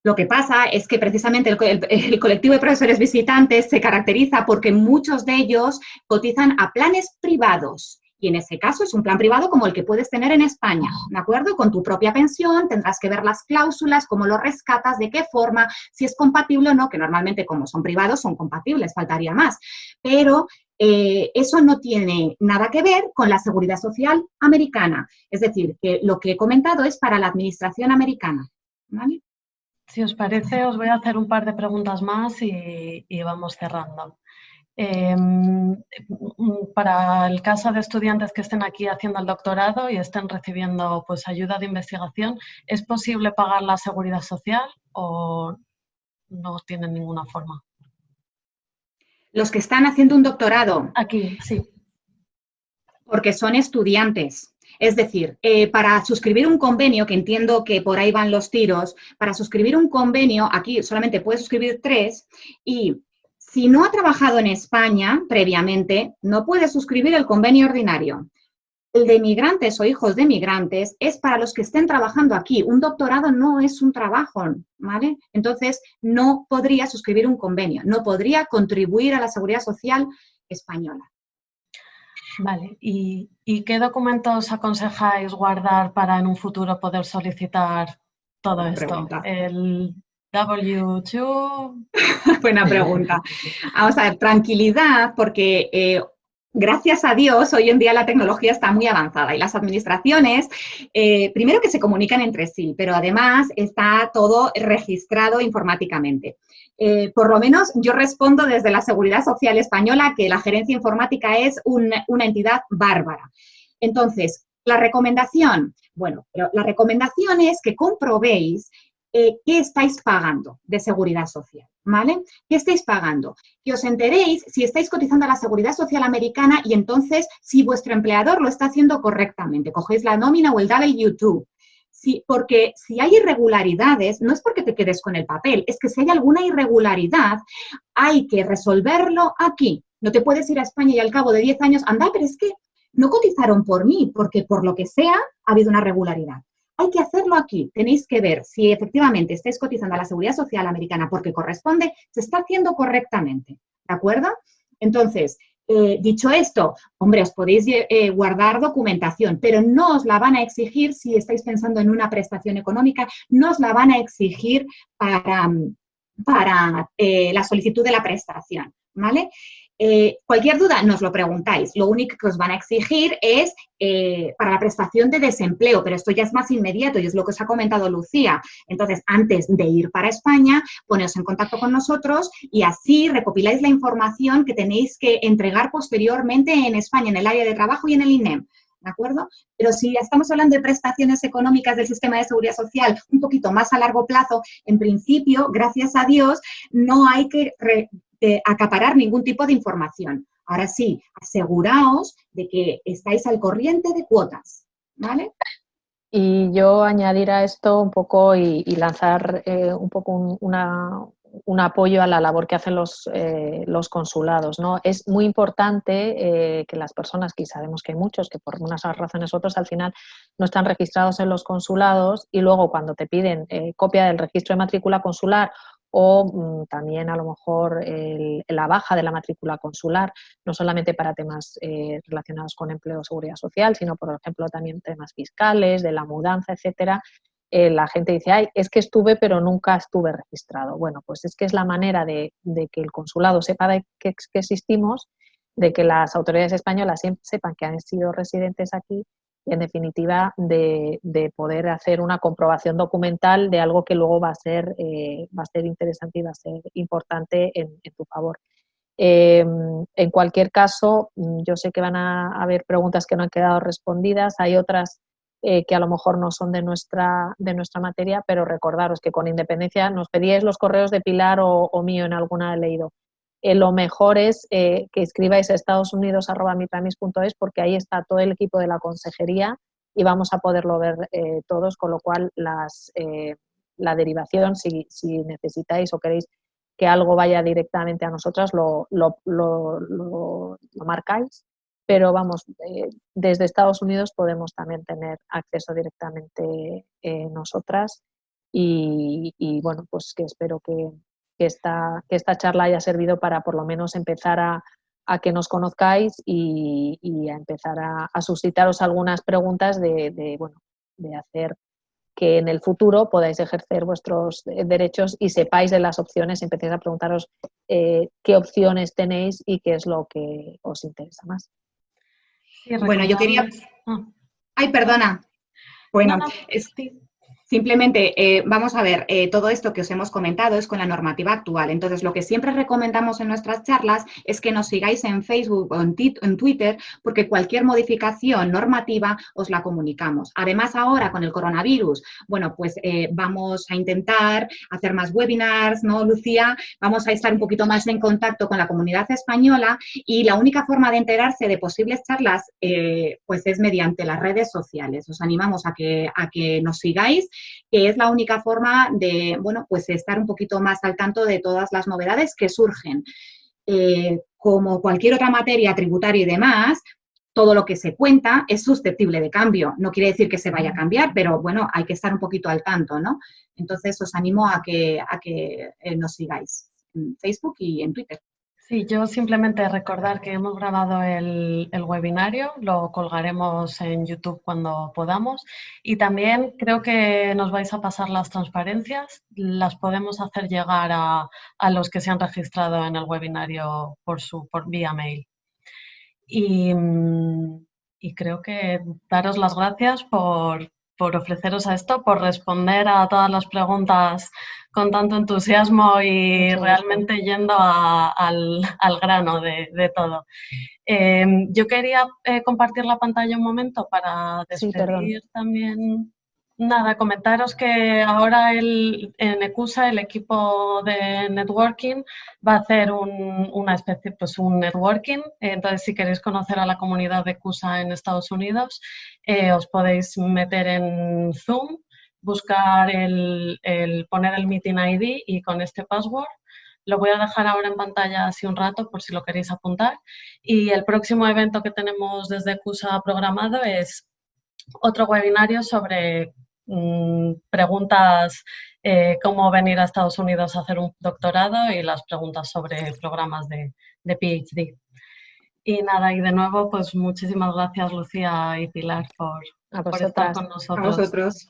Lo que pasa es que precisamente el colectivo de profesores visitantes se caracteriza porque muchos de ellos cotizan a planes privados. Y en ese caso es un plan privado como el que puedes tener en España, ¿de acuerdo? Con tu propia pensión, tendrás que ver las cláusulas, cómo lo rescatas, de qué forma, si es compatible o no, que normalmente como son privados son compatibles, faltaría más. Pero eso no tiene nada que ver con la seguridad social americana. Es decir, que lo que he comentado es para la administración americana, ¿vale? Si os parece, os voy a hacer un par de preguntas más y vamos cerrando. Para el caso de estudiantes que estén aquí haciendo el doctorado y estén recibiendo pues, ayuda de investigación, ¿es posible pagar la seguridad social o no tienen ninguna forma? Los que están haciendo un doctorado. Aquí, sí. Porque son estudiantes. Es decir, para suscribir un convenio, que entiendo que por ahí van los tiros, para suscribir un convenio, aquí solamente puedes suscribir 3, y si no ha trabajado en España previamente, no puede suscribir el convenio ordinario. El de migrantes o hijos de migrantes es para los que estén trabajando aquí. Un doctorado no es un trabajo, ¿vale? Entonces, no podría suscribir un convenio, no podría contribuir a la seguridad social española. Vale, ¿y qué documentos aconsejáis guardar para en un futuro poder solicitar todo Buena esto? Pregunta. El W2. Buena pregunta. Vamos a ver, tranquilidad, porque gracias a Dios hoy en día la tecnología está muy avanzada y las administraciones, primero que se comunican entre sí, pero además está todo registrado informáticamente. Por lo menos yo respondo desde la Seguridad Social Española que la gerencia informática es una entidad bárbara. Entonces, la recomendación, bueno, pero la recomendación es que comprobéis qué estáis pagando de seguridad social, ¿vale? ¿Qué estáis pagando? Que os enteréis si estáis cotizando a la seguridad social americana y entonces si vuestro empleador lo está haciendo correctamente. Cogéis la nómina o el W2. Sí, porque si hay irregularidades, no es porque te quedes con el papel, es que si hay alguna irregularidad, hay que resolverlo aquí. No te puedes ir a España y al cabo de 10 años, anda, pero es que no cotizaron por mí, porque por lo que sea ha habido una irregularidad. Hay que hacerlo aquí. Tenéis que ver si efectivamente estáis cotizando a la Seguridad Social americana porque corresponde, se está haciendo correctamente, ¿de acuerdo? Entonces, dicho esto, hombre, os podéis guardar documentación, pero no os la van a exigir si estáis pensando en una prestación económica, no os la van a exigir para la solicitud de la prestación, ¿vale? Cualquier duda nos lo preguntáis. Lo único que os van a exigir es para la prestación de desempleo, pero esto ya es más inmediato y es lo que os ha comentado Lucía. Entonces, antes de ir para España, poneos en contacto con nosotros y así recopiláis la información que tenéis que entregar posteriormente en España, en el área de trabajo y en el INEM. ¿De acuerdo? Pero si estamos hablando de prestaciones económicas del sistema de seguridad social un poquito más a largo plazo, en principio, gracias a Dios, no hay que acaparar ningún tipo de información. Ahora sí, aseguraos de que estáis al corriente de cuotas, ¿vale? Y yo añadir a esto un poco y lanzar un poco un apoyo a la labor que hacen los consulados, ¿no? Es muy importante que las personas, que sabemos que hay muchos que por unas razones u otras al final no están registrados en los consulados y luego cuando te piden copia del registro de matrícula consular o también a lo mejor la baja de la matrícula consular, no solamente para temas relacionados con empleo o seguridad social, sino por ejemplo también temas fiscales, de la mudanza, etcétera. La gente dice, ay, es que estuve pero nunca estuve registrado. Bueno, pues es que es la manera de que el consulado sepa que existimos, de que las autoridades españolas sepan que han sido residentes aquí y, en definitiva, de poder hacer una comprobación documental de algo que luego va a ser interesante y va a ser importante en tu favor. En cualquier caso, yo sé que van a haber preguntas que no han quedado respondidas, hay otras que a lo mejor no son de nuestra materia, pero recordaros que con independencia nos pedíais los correos de Pilar o mío en alguna he leído. Lo mejor es que escribáis a estadosunidos@mipamis.es porque ahí está todo el equipo de la consejería y vamos a poderlo ver todos, con lo cual la derivación, si necesitáis o queréis que algo vaya directamente a nosotras, lo marcáis. Pero vamos, desde Estados Unidos podemos también tener acceso directamente nosotras y bueno, pues que espero que esta charla haya servido para por lo menos empezar a que nos conozcáis y a empezar a suscitaros algunas preguntas de hacer que en el futuro podáis ejercer vuestros derechos y sepáis de las opciones, empecéis a preguntaros qué opciones tenéis y qué es lo que os interesa más. Sí, bueno, yo quería... Ay, perdona. Bueno, no. simplemente, vamos a ver, todo esto que os hemos comentado es con la normativa actual. Entonces, lo que siempre recomendamos en nuestras charlas es que nos sigáis en Facebook o en Twitter, porque cualquier modificación normativa os la comunicamos. Además, ahora con el coronavirus, bueno, pues vamos a intentar hacer más webinars, ¿no, Lucía? Vamos a estar un poquito más en contacto con la comunidad española y la única forma de enterarse de posibles charlas, pues es mediante las redes sociales. Os animamos a que nos sigáis, que es la única forma de, bueno, pues estar un poquito más al tanto de todas las novedades que surgen. Como cualquier otra materia tributaria y demás, todo lo que se cuenta es susceptible de cambio. No quiere decir que se vaya a cambiar, pero bueno, hay que estar un poquito al tanto, ¿no? Entonces, os animo a que nos sigáis en Facebook y en Twitter. Sí, yo simplemente recordar que hemos grabado el webinario, lo colgaremos en YouTube cuando podamos y también creo que nos vais a pasar las transparencias, las podemos hacer llegar a los que se han registrado en el webinario por vía mail. Y creo que daros las gracias por ofreceros a esto, por responder a todas las preguntas con tanto entusiasmo y realmente yendo al grano de todo. Yo quería compartir la pantalla un momento para despedir también. Nada, comentaros que ahora en ECUSA el equipo de networking va a hacer una especie, pues un networking. Entonces, si queréis conocer a la comunidad de ECUSA en Estados Unidos, os podéis meter en Zoom, buscar poner el Meeting ID y con este password. Lo voy a dejar ahora en pantalla así un rato por si lo queréis apuntar. Y el próximo evento que tenemos desde ECUSA programado es otro webinario sobre preguntas, cómo venir a Estados Unidos a hacer un doctorado y las preguntas sobre programas de PhD. Y nada, y de nuevo, pues muchísimas gracias Lucía y Pilar por estar con nosotros. A vosotros.